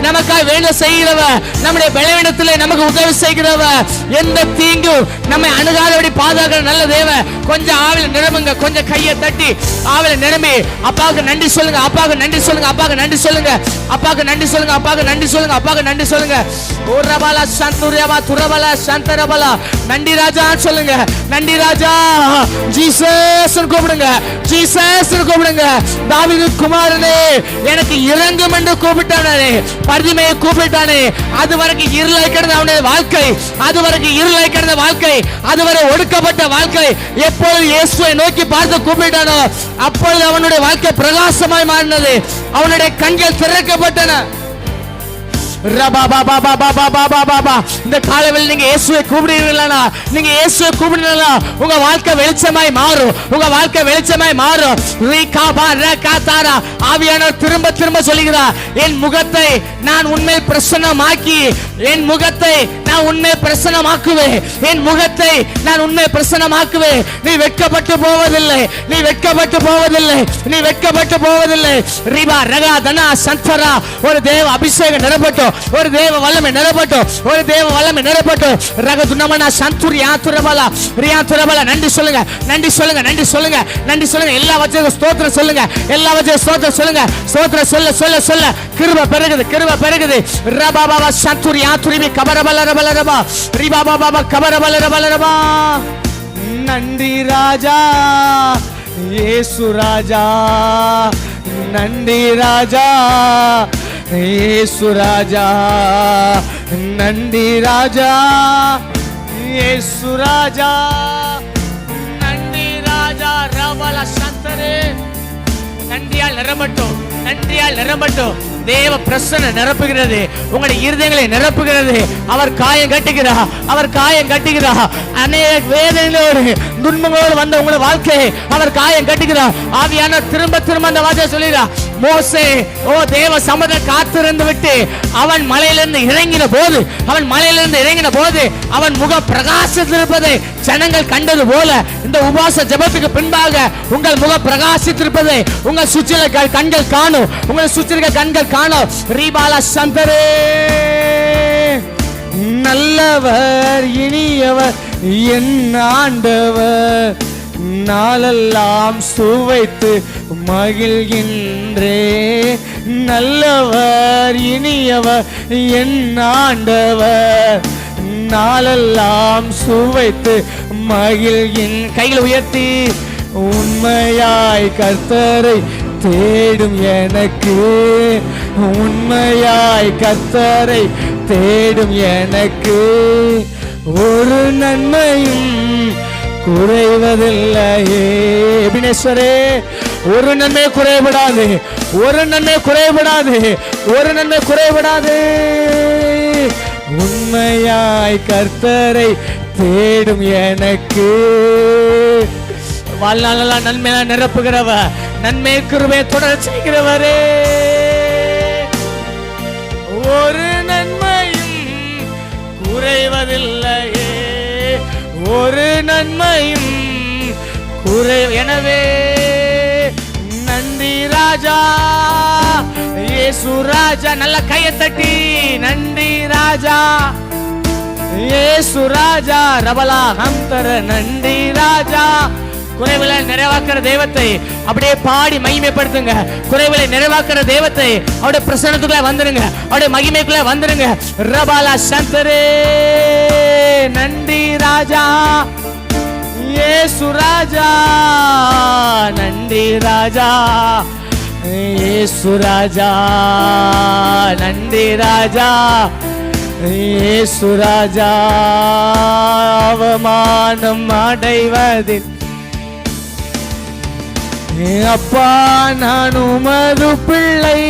S1: நமக்காக வேண்ட செய்கிறவ, நம்முடைய பலவீனத்திலே நமக்கு உதவி செய்கிறவ, எந்த தீங்கும் நம்மை அணுகாதபடி பாதுகாக்கிற நல்ல தேவ. கொஞ்சம் ஆவில நிரம்புங்க, கொஞ்சம் கையை தட்டி ஆவில நிரம்பி அப்பாவுக்கு நன்றி சொல்லுங்க, அப்பாவுக்கு நன்றி சொல்லுங்க, அப்பாவுக்கு நன்றி சொல்லுங்க, அப்பாவுக்கு நன்றி சொல்லுங்க, அப்பாவுக்கு நன்றி சொல்லுங்க, அப்பாவுக்கு நன்றி சொல்லுங்க. ஓரபாலா சந்துரியபா துரபலா சந்தரபலா, நன்றி ராஜா சொல்லுங்க, நன்றி ராஜா. ஜீசஸ் கூப்பிடுங்க, ஜீசஸ் கூப்பிடுங்க. தாவீது குமாரனே எனக்கு இறங்கும் என்று கூப்பிட்டானே, பர்திமையை கூப்பிட்டானே. அதுவரைக்கும் இருளை கிடந்த அவனுடைய வாழ்க்கை, அதுவரைக்கும் இருளை கிடந்த வாழ்க்கை, அதுவரை ஒடுக்கப்பட்ட வாழ்க்கை, எப்பொழுது இயேசுவை நோக்கி பார்த்து கூப்பிட்டானோ அப்பொழுது அவனுடைய வாழ்க்கை பிரகாசமாய் மாறினது, அவனுடைய கண்கள் திறக்கப்பட்டன. இந்த காலையில் நீங்க இயேசுவை கூப்பிடுறீங்களா? நீங்க இயேசுவை கூப்பிடுறீங்களா? உங்க வாழ்க்கை வெளிச்சமாய் மாறும், உங்க வாழ்க்கை வெளிச்சமாய் மாறும். ஆவியானவர் திரும்ப திரும்ப சொல்லுகிறார், என் முகத்தை நான் உன்மேல் பிரசன்னமாக்கி, என் முகத்தை நான் உன்னை பிரசன்னமாக்குவேன், என் முகத்தை நான் உன்னை பிரசன்னமாக்குவேன். நீ வெட்கப்பட்டு போவதில்லை, நீ வெட்கப்பட்டு போவதில்லை, நீ வெட்கப்பட்டு போவதில்லை. ரிபா ரகா தனா சந்தரா. ஒரு தேவ அபிஷேகம் நிரப்பட்டும், ஒரு தேவ வல்லமை நிரப்பட்டும், ஒரு தேவ வல்லமை நிரப்பட்டும். ரகதுனமனா சந்துரி யாத்துரபலா ரியாத்துரபலா. நன்றி சொல்லுங்க, நன்றி சொல்லுங்க, நன்றி சொல்லுங்க, நன்றி சொல்லுங்க. எல்லா வச்சதும் ஸ்தோத்திரம் சொல்லுங்க, எல்லா வச்சதும் ஸ்தோத்திரம் சொல்லுங்க. ஸ்தோத்திரம் சொல்ல சொல்ல சொல்ல கிருபை பெருகுது, கிருபை பெருகுது. ரபா பாபா சந்துரி யாத்துரிபி கபரபல ரபல ரபா ரிபா பாபா கபரபல ரபல ரபா. நன்றி ராஜா இயேசு ராஜா, நன்றி ராஜா இயேசு ராஜா, நன்றி ராஜா இயேசு ராஜா, நன்றி ராஜா. ரபல சந்தரே. நன்றியால் நிரம்பட்டும், நன்றியால் நிரம்பட்டும். தேவ பிரசன்ன நிரப்புகிறது, உங்களுடைய இருதயங்களை நிரப்புகிறது. அவர் காயம் கட்டுகிறார், அவர் காயம் கட்டுகிறார். அநேக வேதனைகளோடு துன்பங்களோடு வந்த உங்களுடைய வாழ்க்கையை அவர் காயம் கட்டுகிறார். ஆவியான திரும்ப திரும்ப அந்த வார்த்தையை சொல்லுகிறார். மோசே தேவ சமூகத்தை காத்திருந்து விட்டு அவன் மலையிலிருந்து இறங்கின போது, அவன் மலையிலிருந்து இறங்கின போது அவன் முக பிரகாசித்திருப்பதை ஜனங்கள் கண்டது போல இந்த உபவாச ஜெபத்துக்கு பின்பாக உங்கள் முக பிரகாசித்திருப்பதை உங்கள் சுற்றில கண்கள் காணும், உங்கள் சுற்றில கண்கள் காணும். ரீபாலா சந்தரே. நல்லவர் இனியவர் என் ஆண்டவர், நாளெல்லாம் சுவைத்து மகிழ்கின்றே. நல்லவர் இனியவர் என் ஆண்டவர், நாளெல்லாம் சுவைத்து மகிழ்கின். கையில் உயர்த்தி உண்மையாய் கர்த்தரை தேடும் எனக்கு, உண்மையாய் கர்த்தரை தேடும் எனக்கு ஒரு நன்மையும் குறைவதில்லையே. எபினேஸ்வரே, ஒரு நன்மை குறைபடாது, ஒரு நன்மை குறைபடாது, ஒரு நன்மை குறைபடாது. உண்மையாய் கர்த்தரை தேடும் எனக்கு வாழ்நாளெல்லாம் நன்மையெல்லாம் நிரப்புகிறவர், நன்மை கிருபை தொடர் செய்கிறவரே. ஒரு நன்மையும் குறைவதில்லையே, ஒரு நன்மையும் குறை. எனவே நன்றி ராஜா இயேசு ராஜா. நல்ல கையை தட்டி நன்றி ராஜா இயேசு ராஜா. ரபலா ஹம்தர. நன்றி ராஜா. குறைவுகளை நிறைவாக்குற தெய்வத்தை அப்படியே பாடி மகிமைப்படுத்துங்க. குறைவுகளை நிறைவாக்குற தெய்வத்தை அவருடைய பிரசன்னத்துக்குள்ள வந்துருங்க, அவருடைய மகிமைக்குள்ள வந்துருங்க. ரபாலா சந்தரே. நன்றி ராஜா இயேசு ராஜா, நன்றி ராஜா இயேசு ராஜா, நன்றி ராஜா இயேசு ராஜா. அவமானம் அடைவதில் அப்பா நான் உமது பிள்ளை,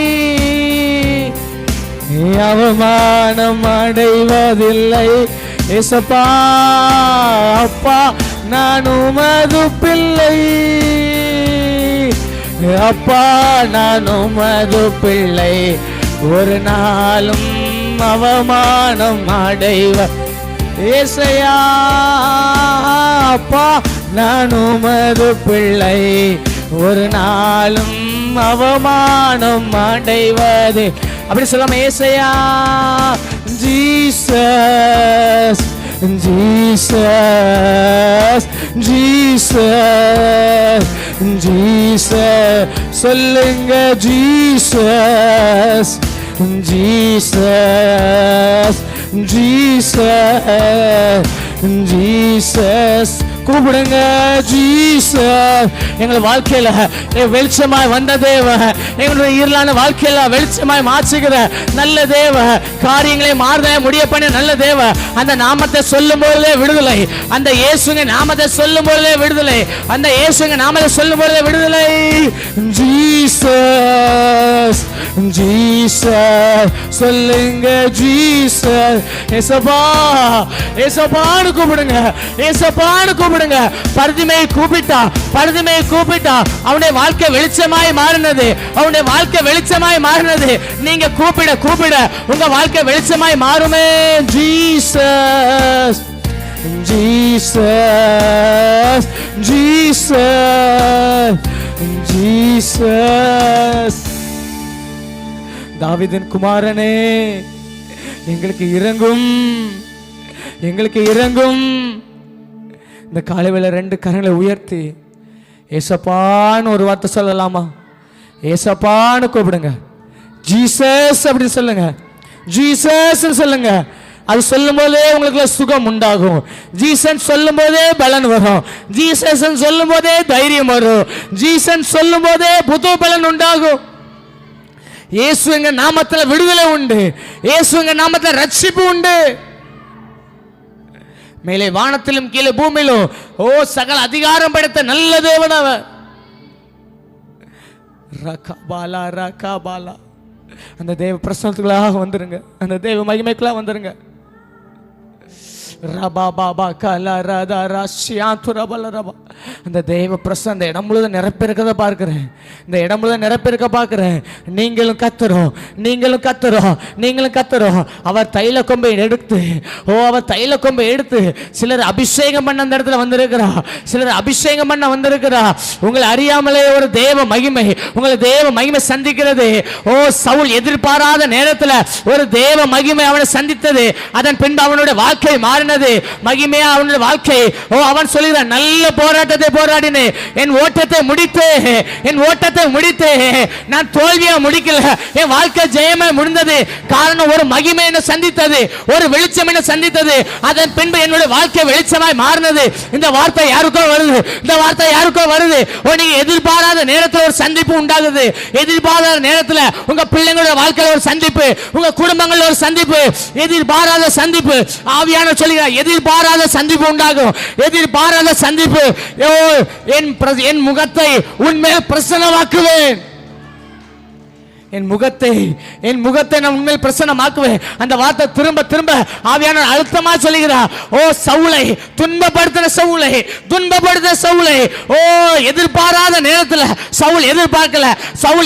S1: அவமானம் அடைவதில்லை. ஏசப்பா அப்பா நான் உமது பிள்ளை, அப்பா நான் உமது பிள்ளை. ஒரு நாளும் அவமானம் அடைவ ஏசையா. அப்பா நான் உமது பிள்ளை, ஒரு நாளும் அவமானம் அடைவது. அப்படி சொல்லாம ஏசையா. ஜீசஸ் ஜீசஸ் ஜீசஸ் ஜீசஸ் சொல்லுங்க. ஜீசஸ் ஜீசஸ் ஜீசஸ் ஜீசஸ் கூப்பிடுங்க. ஜீசஸ் எங்கள் வாழ்க்கையில வெளிச்சமாய் வந்த தேவ, எங்களுடைய இருளான வாழ்க்கையில வெளிச்சமாய் மாற்றுகிற நல்ல தேவ, காரியங்களை மாறுதலை முடிய பண்ண நல்ல தேவ. அந்த நாமத்தை சொல்லும் போதே விடுதலை, அந்த இயேசுங்க நாமத்தை சொல்லும் போதே விடுதலை, அந்த இயேசுங்க நாமத்தை சொல்லும் போதே விடுதலை. ஜீசஸ் ஜீசஸ் சொல்லுங்க. ஜீசஸ் ஏசப்பா ஏசப்பான்னு கூப்பிடுங்க, ஏசப்பான்னு கூப்பிடுங்க. பரிதிமையை கூப்பிட்டா அவனுடைய வாழ்க்கை வெளிச்சமாய் மாறினது. அவனுடைய வாழ்க்கை வெளிச்சமாய் மாறினது. நீங்க கூப்பிட உங்க வாழ்க்கை வெளிச்சமாய் மாறுமே. Jesus Jesus Jesus Jesus. தாவீதின் குமாரனே, எங்களுக்கு இறங்கும், எங்களுக்கு இறங்கும். இந்த காலைவேளை 2 கரங்களை உயர்த்தி ஏசப்பான்னு ஒரு வார்த்தை சொல்லலாமா? ஏசப்பான்னு கூப்பிடுங்க. ஜீசஸ் அப்படி சொல்லுங்க, ஜீசஸ் சொல்லுங்க. அது சொல்லும் போதே உங்களுக்கு சுகம் உண்டாகும். ஜீசஸ் சொல்லும் போதே பலன் வரும். ஜீசஸ் சொல்லும் போதே தைரியம் வரும். ஜீசஸ் சொல்லும் போதே புது பலன் உண்டாகும். இயேசு எங்க நாமத்தில் விடுதலை உண்டு. இயேசு எங்க நாமத்தில் ரட்சிப்பு உண்டு. மேலே வானத்திலும் கீழே பூமியிலும் ஓ சகல அதிகாரம் படைத்த நல்ல தேவன் அவர். ரகாபாலா ரகாபாலா. அந்த தேவ பிரசன்னத்துக்குள்ளாக வந்துருங்க, அந்த தேவ மகிமைக்குள்ளாக வந்துருங்க. அந்த தேவ பிரசன்னம் அந்த இடம் முழுவதும் நிரப்பிருக்கத பார்க்கிறேன். இந்த இடம் முழுவதும் நிரப்பிருக்க பார்க்கிறேன். நீங்களும் கத்துறோம், நீங்களும் கத்துறோம், நீங்களும் கத்துறோம். அவர் தைல கொம்பை எடுத்து அவர் தைல கொம்பை எடுத்து சிலர் அபிஷேகம் பண்ண அந்த இடத்துல வந்திருக்கிறா. சிலர் அபிஷேகம் பண்ண வந்திருக்கிறா. உங்களை அறியாமலே ஒரு தேவ மகிமை, உங்களை தேவ மகிமை சந்திக்கிறது. ஓ சவுல் எதிர்பாராத நேரத்தில் ஒரு தேவ மகிமை அவனை சந்தித்தது. அதன் பின்பு அவனுடைய வாழ்க்கை மாறினது. மகிமையா அவனுடைய வாழ்க்கை. ஓ அவன் சொல்லுகிறான், நல்ல போராட்டத்தை போராடினேன், என் ஓட்டத்தை முடித்தேன், என் ஓட்டத்தை முடித்தேன். நான் தோல்வியா முடிக்கல, என் வாழ்க்கை ஜெயமா முடிந்தது. காரணம் ஒரு மகிமை என்ன சந்தித்தது, ஒரு வெளிச்சம் என்ன சந்தித்தது. அதன் பின்பு என்னுடைய வாழ்க்கை வெளிச்சமாய் மாறினது. இந்த வார்த்தை யாருக்கோ வருது, இந்த வார்த்தை யாருக்கோ வருது. ஓ நீங்க எதிர்பாராத நேரத்தில் ஒரு சந்திப்பு உண்டாகுது. எதிர்பாராத நேரத்தில் உங்க பிள்ளைங்களுடைய வாழ்க்கையில் ஒரு சந்திப்பு, உங்க குடும்பங்களில் ஒரு சந்திப்பு, எதிர்பாராத சந்திப்பு. ஆவியான சொல்லுங்க, எதிர்பாராத சந்திப்பு உண்டாகும். எதிர்பாராத சந்திப்பு. என் முகத்தை உன்மேல் பிரசன்னமாக்குவேன். என் முகத்தை நான் உண்மையில் பிரசன்னமாக்குவேன். அந்த வார்த்தை திரும்ப திரும்ப ஆவியானவர் அழுத்தமா சொல்லுகிறார். ஓ சவுலை துன்பப்படுத்தின சவுலை ஓ எதிர்பாராத நேரத்தில் சவுல்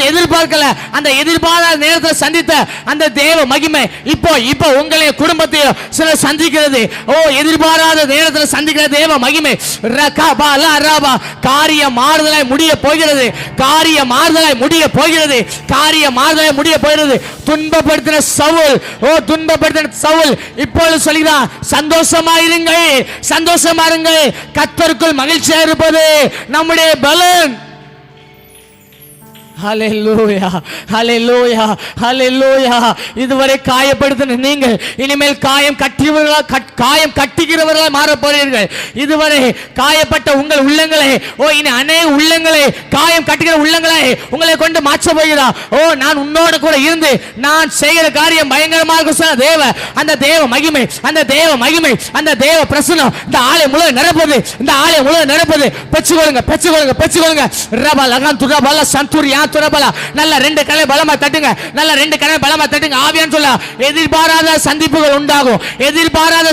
S1: எதிர்பார்க்கல. அந்த எதிர்பாராத நேரத்தில் சந்தித்த அந்த தேவ மகிமை இப்போ உங்களை குடும்பத்தையும் சிலர் சந்திக்கிறது. ஓ எதிர்பாராத நேரத்தில் சந்திக்கிற தேவ மகிமை காரிய மாறுதலாய் முடிய போகிறது. முடிய போகிறது. துன்பப்படுத்தின சவுல் இப்பொழுது சொல்கிறார், சந்தோஷமாயிருங்கள், கர்த்தருக்குள் மகிழ்ச்சியா இருப்பது நம்முடைய பலன். ஹல்லேலூயா, ஹல்லேலூயா, ஹல்லேலூயா. இதுவரை காயப்படுத்தின நீங்கள் இனிமேல் காயம் கட்டுகிறவர்களாக மாற போறீர்கள். இதுவரை காயப்பட்ட உங்கள் உள்ளங்களை இனி அநேக உள்ளங்களை காயம் கட்டுகிற உள்ளங்களை உங்களை கொண்டு மாற்ற போகிறார். நான் உன்னோட கூட இருந்து நான் செய்கிற காரியம் பயங்கரமாக அந்த தேவ மகிமை, அந்த தேவ பிரசன்னம் இந்த ஆலய முழுவதும் நிரப்புது. பெற்றுக்கொள்ளுங்க. ரபா லகன் துரபல சந்துரியா துரபலா. நல்ல 2 கரை பலமா தட்டுங்க. ஆவியான் சொல்ல எதிர்பாராத சந்திப்புகள் உண்டாகும். எதிர்பாராத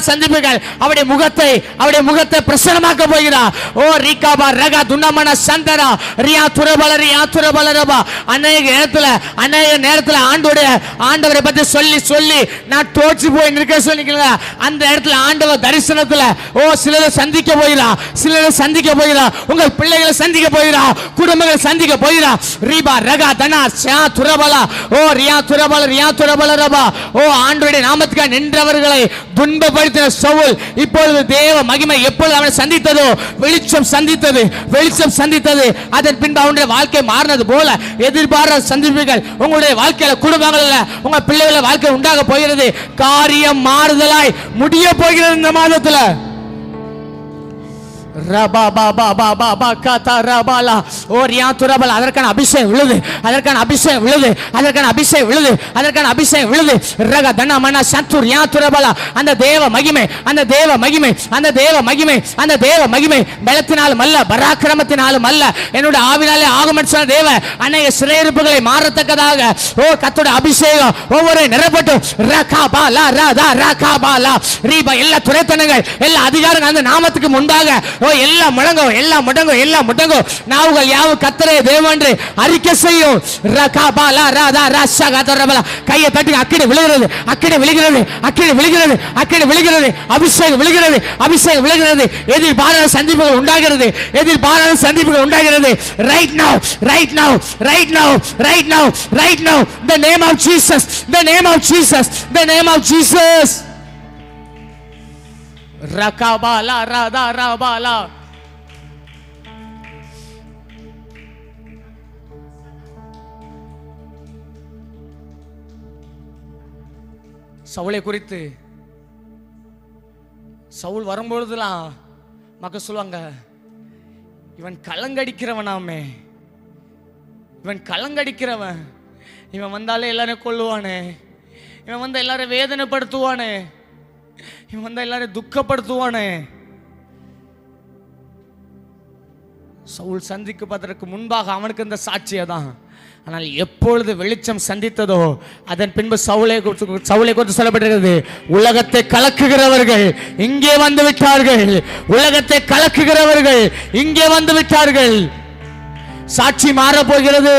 S1: சந்திப்புகள் அவருடைய முகத்தை பிரசன்னமாக்க போகிறார். ஓ ரிகாபா ரகா துன்னமன சந்தரா ரியா துரபல ரபா. அநேக நேரத்துல ஆண்டவரை பத்தி சொல்லி நான் தோற்று போய் நிற்க சொல்லிக்கல. அந்த இடத்துல ஆண்டவர் தரிசனத்துல சிலரை சந்திக்க போகிறார். உங்கள் பிள்ளைகளை சந்திக்க போகிறார். குடும்பங்களை சந்திக்க போகிறார். ரீபா ரகா தனா ஷா துரபலா. ஓ ரியா துரபல ரபா. ஓ ஆண்டவருடைய நாமத்துக்காக நின்றவர்களை துன்பப்படுத்தின சவுல் இப்பொழுது தேவ மகிமை எப்பொழுது அவனை சந்தித்ததோ வெளிச்சம் சந்தித்தது. அதன் பின்பு அவனுடைய வாழ்க்கை மாறினது போல எதிர்பாராத சந்திப்புகள் உங்களுடைய வாழ்க்கையில, குடும்பங்களில், உங்க பிள்ளைகள வாழ்க்கை உண்டாக போகிறது. காரியம் மாறுதலாய் முடிய போகிறது இந்த மாதத்துல. அதற்கான அபிஷேகம் விழுது, அதற்கான அபிஷேகம் விழுது, அதற்கான அபிஷேகம் விழுது, அதற்கான அபிஷேகம் விழுது. ரக தனமன சத்துர் யாத்துரபலா. அந்த தேவ மகிமை, அந்த தேவ மகிமை, அந்த தேவ மகிமை, அந்த தேவ மகிமை பலத்தினாலும் அல்ல, பராக்கிரமத்தினாலும் அல்ல, என்னோட ஆவினாலே ஆகுமென்று சொன்ன தேவ அநேக சிறையிருப்புகளை மாறத்தக்கதாக கர்த்தருடைய அபிஷேகம் ஒவ்வொரு நிரப்பட்டும். ரகாபாலா ராதா ரகாபாலா ரீபா. எல்லா துரைத்தனங்கள், எல்லா அதிகாரங்கள் அந்த நாமத்துக்கு முன்பாக எல்லா முழங்கும், எல்லா முடங்கும், எல்லா முடங்கும். நாவுகள் யாவும் கர்த்தரே தேவன் என்று அறிக்கை செய்யும். ரகாபாலா ராதா ரஷகதரபலா. கையை தட்டி அக்கினி விழுகிறது, அக்கினி விழுகிறது, அக்கினி விழுகிறது, அக்கினி விழுகிறது. அபிஷேகம் விழுகிறது, அபிஷேகம் விழுகிறது. எதிர்பாராத சந்திப்புகள் உண்டாகிறது, எதிர்பாராத சந்திப்புகள் உண்டாகிறது. Right now, right now, right now, right now, right now, the name of Jesus, the name of Jesus, the name of Jesus. Rakabala rada rabala. சவுலை குறித்து சவுல் வரும்பொழுதுலாம் மக்கள் சொல்லுவாங்க, இவன் கலங்கடிக்கிறவனாமே, இவன் கலங்கடிக்கிறவன், இவன் வந்தாலே எல்லாரையும் கொல்லுவானே, இவன் வந்தா எல்லாரும் வேதனைப்படுத்துவானே, இவன் வந்தா எல்லாரும் துக்கப்படுத்துவானே. சவுல் சந்திக்கப்பதற்கு முன்பாக அவனுக்கு இந்த சாட்சியை தான். ஆனால் எப்பொழுது வெளிச்சம் சந்தித்ததோ அதன் பின்பு சவுலை குறித்து சொல்லப்பட்டிருக்கிறது, உலகத்தை கலக்குகிறவர்கள் இங்கே வந்து விட்டார்கள், உலகத்தை கலக்குகிறவர்கள் இங்கே வந்து விட்டார்கள். சாட்சி மாற போகிறது.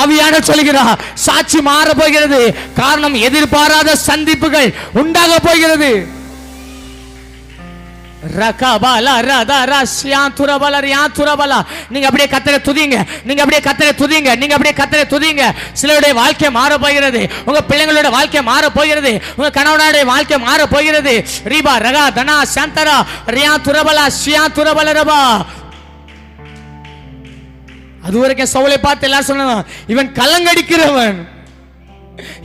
S1: ஆவியான சொல்கிறார், சாட்சி மாற போகிறது. காரணம், எதிர்பாராத சந்திப்புகள் உண்டாக போகிறது. நீங்க அப்படியே கர்த்தரை துதிங்க, நீங்க அப்படியே கர்த்தரை துதிங்க, நீங்க அப்படியே கர்த்தரை துதிங்க. சிலருடைய வாழ்க்கை மாற போகிறது, உங்க பிள்ளைங்களோட வாழ்க்கை மாற போகிறது, உங்க கணவனுடைய வாழ்க்கை மாற போகிறது. ரீபா ரகா தனா சாந்தரா ரியா துரபலா ஷியா துரபல ரபா. அதுவரைக்கும் சவுலை பார்த்து எல்லாரும் சொன்னாங்க, இவன் கலங்கடிக்கிறவன்,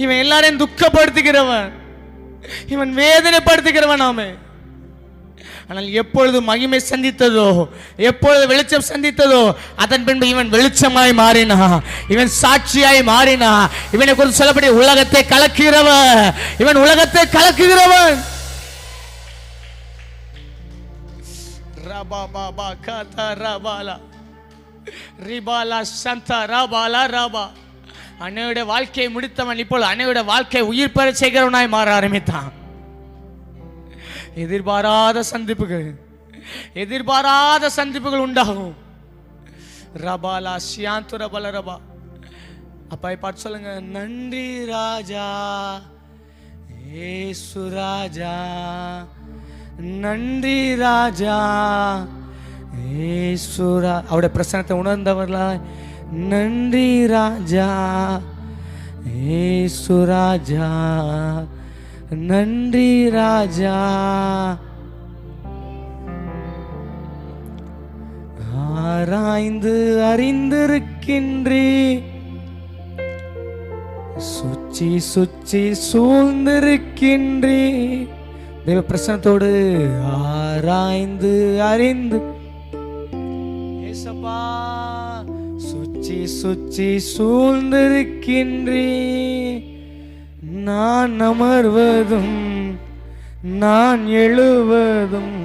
S1: இவன் எல்லாரையும் துக்கப்படுத்துகிறவன், இவன் வேதனைப்படுத்துகிறவன் நாமே. ஆனால் எப்பொழுது மகிமை சந்தித்ததோ, எப்பொழுது வெளிச்சம் சந்தித்ததோ அதன் பின்பு இவன் வெளிச்சமாய் மாறினா, இவன் சாட்சியாய் மாறினா. இவனை குறித்து சொல்லப்படி உலகத்தை கலக்குகிறவன், இவன் உலகத்தை கலக்குகிறவன். ரபா பாபா காதா ரபாலா ரிபாலா சந்தா ரபாலா ரபா. அன்னையுடைய வாழ்க்கையை முடித்தவன் இப்போது அன்னையுடைய வாழ்க்கையை உயிர் பெற செய்கிறவனாய் மாற ஆரம்பித்தான். எதிர்பாராத சந்திப்புகள், எதிர்பாராத சந்திப்புகள் உண்டாகும். ரபாலா ஷியாந்து ரபல ரபா. அப்பா பார்த்து சொல்லுங்க, நன்றி ராஜா ஏசு ராஜா, நன்றி ராஜா ஏசுரா. அவருடைய பிரசன்னத்தை உணர்ந்தவர்களா, நன்றி ராஜா ஏசு ராஜா, நன்றி ராஜா. ஆராய்ந்து அறிந்திருக்கின்றே, சுச்சி சுச்சி சூழ்ந்திருக்கின்றே. தேவ பிரசன்னத்தோடு ஆராய்ந்து அறிந்து, ஏசப்பா சுச்சி சுச்சி சூழ்ந்திருக்கின்றே. நான் அமர்வதும் நான் எழுவதும்,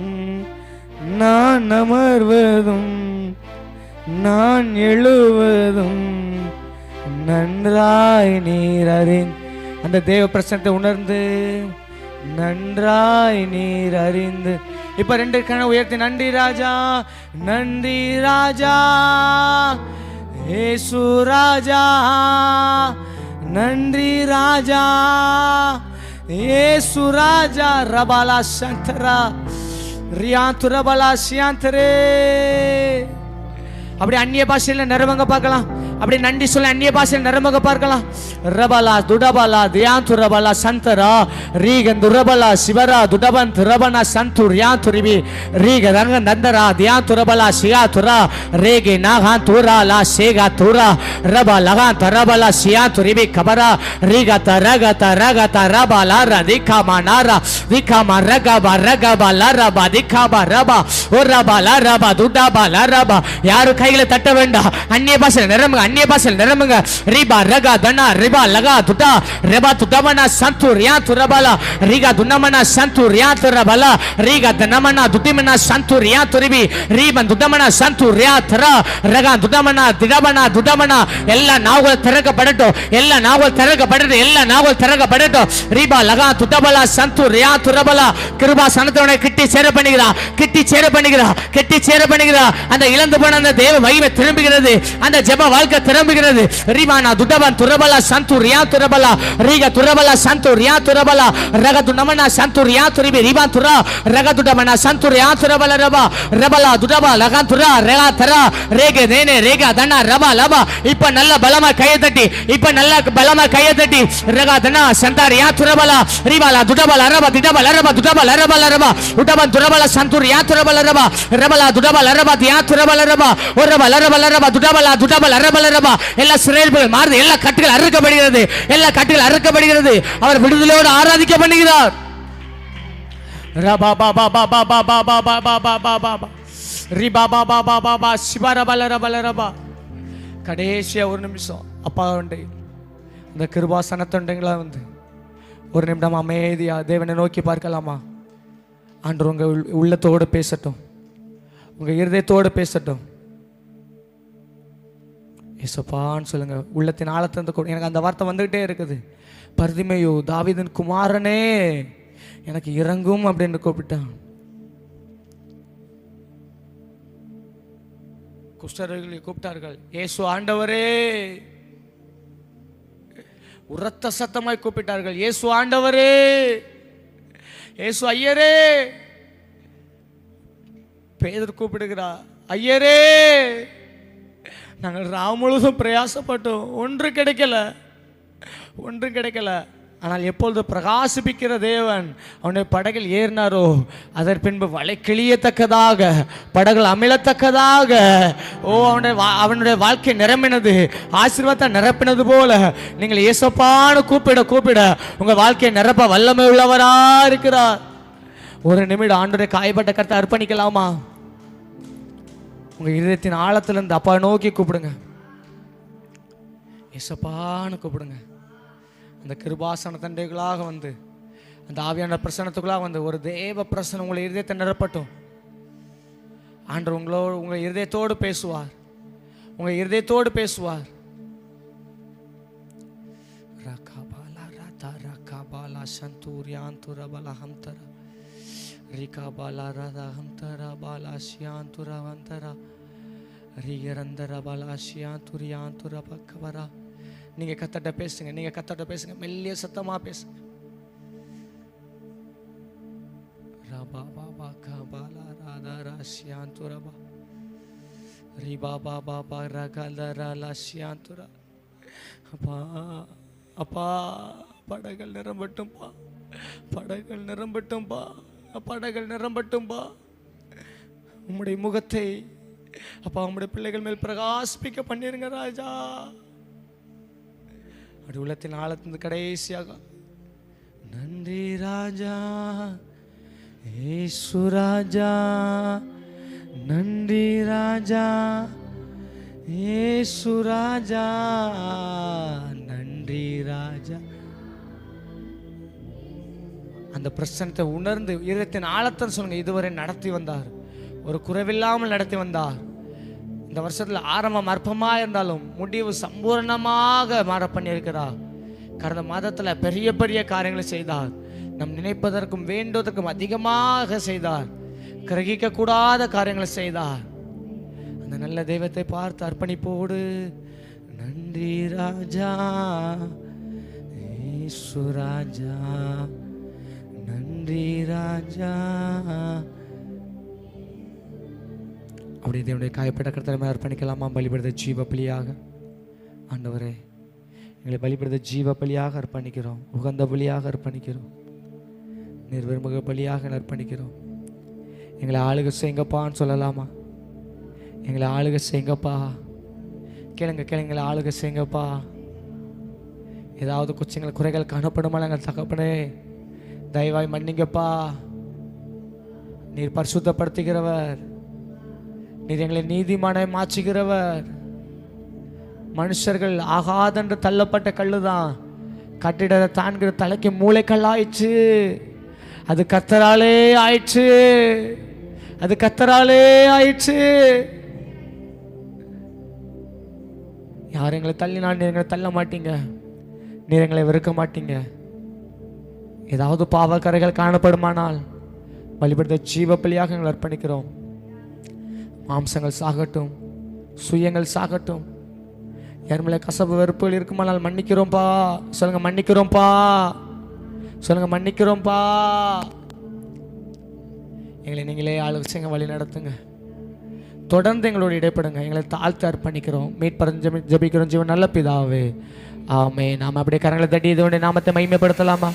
S1: நான் அமர்வதும் நான் எழுவதும் நன்றாய் நீர் அறிந்து. அந்த தேவ பிரசன்னத்தை உணர்ந்து நன்றாய் நீர் அறிந்து. இப்ப ரெண்டு கண்ணை உயர்த்தி, நன்றி ராஜா, நன்றி ராஜா ஏசு ராஜா, நன்றி ராஜா ஏசு ராஜா. ரபாலா சந்தரா ரியாந்து ரபாலா சியாந்தரே. அப்படி அந்நிய பாஷையில நிறவங்க பார்க்கலாம். அப்படி நன்றி சொல்ல அந்நிய பாஷையில் நிரம்பக பார்க்கலாம். ரபலா துடபலா தியாந்து ரபலா சந்தரா ரீகன் துரபலா சிவரா துடபன் துரபனா சந்தூர் யாந்துரிவி ரீக ரங்க நந்தரா தியாந்து ரபலா சியா துரா ரேகே நாகான் துரா லா சேகா துரா ரபா லகான் தரபலா சியா துரிவி கபரா ரீக தரக தரக தரபலா ரதிகா மனாரா திகா மரகபா ரகபா லரபா திகா பரபா ஒரபா லரபா துடபா லரபா. யாரு கைகளை தட்ட வேண்டாம். அந்நிய பாஷையில் நிரம்புங்க, அந்நிய பாஷையில் நிரம்புங்க. ரிபா ரகா தனா ரிபா லகா துடா ரெபா துடமனா சந்தூர் யா துரபலா ரிகா துனமனா சந்தூர் யா துரபலா ரிகா தனமனா துடிமனா சந்தூர் யா துரிபி ரிபன் துடமனா சந்தூர் யா தரா ரகா துடமனா திடமனா துடமனா. எல்லா நாவுகள் திறக்கப்படட்டும், எல்லா நாவுகள் திறக்கப்படட்டும், எல்லா நாவுகள் திறக்கப்படட்டும். ரிபா லகா துடபலா சந்தூர் யா துரபலா. கிருபா சனத்தோட கிட்டி சேர பண்ணுகிறா, கிட்டி சேர பண்ணுகிறா, கிட்டி சேர பண்ணுகிறா. அந்த இழந்து போன அந்த தேவ மகிமை திரும்புகிறது, அந்த ஜெப வாழ்க்கை திரும்புகிறது. ரிபானா துடபன் துரபலா சந்தூர் யா துரபலா ரிக துரபலா சந்தூர் யா துரபலா ரக துனமனா சந்தூர் யா துரிபி ரிபா துரா ரக துடமனா சந்தூர் யா துரபலா ரபா ரபலா துடபா லகா துரா ரகா தரா ரேகே நேனே ரேகா தனா ரபா லபா. இப்ப நல்ல பலமா கையை தட்டி, இப்ப நல்ல பலமா கையை தட்டி ரகா தனா சந்தார் யா துரபலா ரிபாலா துடபலா ரபா திடபலா ரபா துடபலா ரபா ரபா உடபன் துரபலா சந்தூர் யா துரபலா ரபா ரபலா துடபலா ரபா யா துரபலா ரபா ஒரபலா ரபா ரபா துடபலா துடபலா ரபா ரபா. எல்லா சிறைகள் மாறுது, எல்லா கட்டுகள் அறுக்கப்படுகிறது, எல்லா கட்டுகள் அறுக்கப்படுகிறது. அவர் விடுதலையோடு ஆராதிக்க பண்ணுகிறார். ரபா பா பா பா பா பா பா பா பா பா பா பா பா ரிபா பா பா பா பா பா சிவா ரபல ரபல ரபா. கடைசியா ஒரு நிமிஷம் அப்பா உண்டு இந்த கிருபாசனத்துண்டுங்களா வந்து ஒரு நிமிடம் அமைதியா தேவனை நோக்கி பார்க்கலாமா? ஆண்டவர் உங்க உள்ளத்தோடு பேசட்டும், உங்க இருதயத்தோடு பேசட்டும். ஏசப்பான்னு சொல்லுங்க. உள்ளத்தின் ஆழத்திலிருந்து எனக்கு அந்த வார்த்தை வந்துகிட்டே இருக்குது. பர்திமேயு தாவீதின் குமாரனே எனக்கு இறங்கும் அப்படின்னு கூப்பிட்டான். குஷ்டரோகிகளை கூப்பிட்டார்கள். இயேசு ஆண்டவரே உரத்த சத்தமாய் கூப்பிட்டார்கள். இயேசு ஆண்டவரே, இயேசு ஐயரே. பேதர் கூப்பிடுகிறா, ஐயரே நாங்கள் ராம் முழுதும் பிரயாசப்பட்டோம், ஒன்று கிடைக்கல, ஒன்றும் கிடைக்கல. ஆனால் எப்பொழுது பிரகாசிப்பிக்கிற தேவன் அவனுடைய படகில் ஏறினாரோ அதன் பின்பு வலை கிளியத்தக்கதாக படகுகள் அமிழத்தக்கதாக அவனுடைய வாழ்க்கை நிரம்பினது, ஆசீர்வாதத்தை நிரப்பினது போல நீங்கள் ஏசப்பான்னு கூப்பிட கூப்பிட உங்கள் வாழ்க்கையை நிரப்ப வல்லமை உள்ளவரா இருக்கிறார். ஒரு நிமிடம் ஆண்டவருடைய காயப்பட்ட கருத்தை அர்ப்பணிக்கலாமா? உங்கள் இதயத்தின் ஆழத்திலிருந்து அப்பா நோக்கி கூப்பிடுங்க, ஏசப்பான்னு கூப்பிடுங்க. அந்த கிருபாசன தண்டைகளாக வந்து அந்த ஆவியான பிரசனத்துக்குள்ளாக வந்து ஒரு தேவ பிரசனம் உங்களை இருதயத்தை நிரப்பட்டும். ஆண்டவர் உங்கள் இருதயத்தோடு பேசுவார், உங்கள் இருதயத்தோடு பேசுவார். ரகாபாலா ராதா ரகாபாலா சந்தூரியாந்துர பலஹந்தர ரிகாபாலா ராதா ஹந்தர பாலாஷியாந்துர வந்தர ரிகரந்தர பாலாஷியாந்துரியாந்துர பக்கவரா. நீங்க கத்தட்ட பேசுங்க, நீங்க கத்தட்ட பேசுங்க, மெல்லிய சத்தமா பேசுங்க. ரபா பாபா கபாலா ராதா ராஷியாந்துரபா ரிபா பாபா பா ரகலரா லாஷியாந்துரா. அப்பா அப்பா படகள் நிரம்பட்டும்பா, படகள் நிரம்பட்டும்பா, படகள் நிரம்பட்டும்பா. உம்முடைய முகத்தை அப்பா உம்முடைய பிள்ளைகள் மேல் பிரகாசிப்பிக்க பண்ணிருங்க ராஜா. அப்படி உள்ளத்தின் ஆழத்திலிருந்து கடைசியாக நன்றி ராஜா ஏசு ராஜா, நன்றி ராஜா ஏசு ராஜா, நன்றி ராஜா. அந்த பிரச்சனத்தை உணர்ந்து இதயத்தின் ஆழத்தை சொல்லுங்க. இதுவரை நடத்தி வந்தார், ஒரு குறைவில்லாமல் நடத்தி வந்தார். இந்த வருஷத்தில் ஆரம்பம் அற்பமாக இருந்தாலும் முடிவு சம்பூர்ணமாக மாற பண்ணியிருக்கிறார். கடந்த மாதத்தில் பெரிய பெரிய காரியங்களை செய்தார். நம் நினைப்பதற்கும் வேண்டுவதற்கும் அதிகமாக செய்தார். கிரகிக்க கூடாத காரியங்களை செய்தார். அந்த நல்ல தெய்வத்தை பார்த்து அர்ப்பணிப்போடு நன்றி ராஜா ஏசு ராஜா, நன்றி ராஜா. அப்படி தேவனுடைய காயப்பட்ட கர்த்தரை அர்ப்பணிக்கலாமா? பலிபடுத்த ஜீவ பலியாக ஆண்டவரே, எங்களை பலிபடுத்த ஜீவ பலியாக அர்ப்பணிக்கிறோம், உகந்த பலியாக அர்ப்பணிக்கிறோம், நீர் விரும்புகிற பலியாக அர்ப்பணிக்கிறோம். எங்களை ஆளுகை செய்யுங்கப்பான்னு சொல்லலாமா? எங்களை ஆளுகை செய்யுங்கப்பா. கேளுங்க எங்களை ஆளுகை செய்யுங்கப்பா. ஏதாவது குச்சங்கள் குறைகள் காணப்படுமா எங்கள் தகப்பனே, தயவாய் மன்னிங்கப்பா. நீர் பரிசுத்தப்படுத்துகிறவர், நீர் எங்களை நீதிமானாய் மாற்றுகிறவர். மனுஷர்கள் ஆகாதென்று தள்ளப்பட்ட கல்லுதான் கட்டிடத்தை தான்கிற தலைக்கு மூளைக்கல்லாயிடுச்சு. அது கர்த்தராலே ஆயிடுச்சு, அது கர்த்தராலே ஆயிடுச்சு. யார் எங்களை தள்ளினால் நீர் எங்களை தள்ள மாட்டீங்க, நீர் எங்களை வெறுக்க மாட்டீங்க. ஏதாவது பாவக்கரைகள் காணப்படுமானால் பலிபடுத்த ஜீவ பலியாக எங்களை அர்ப்பணிக்கிறோம். மாம்சங்கள் சாகட்டும், சுயங்கள் சாகட்டும், யாருமே கசப்பு வெறுப்புகள் இருக்குமானால் மன்னிக்கிறோம்ப்பா சொல்லுங்க, மன்னிக்கிறோம்ப்பா சொல்லுங்க, மன்னிக்கிறோம்ப்பா. எங்களை நீங்களே ஆலோசனை வழி நடத்துங்க, தொடர்ந்து எங்களோட இடைப்படுங்க. எங்களை தாழ்த்து அர்ப்பணிக்கிறோம், மீட்பறஞ்சு ஜபிக்கிறோம் ஜீவன் நல்ல பிதாவே, ஆமே. நாம் அப்படியே கரங்களை தட்டி இதோடைய நாமத்தை மகிமைப்படுத்தலாமா?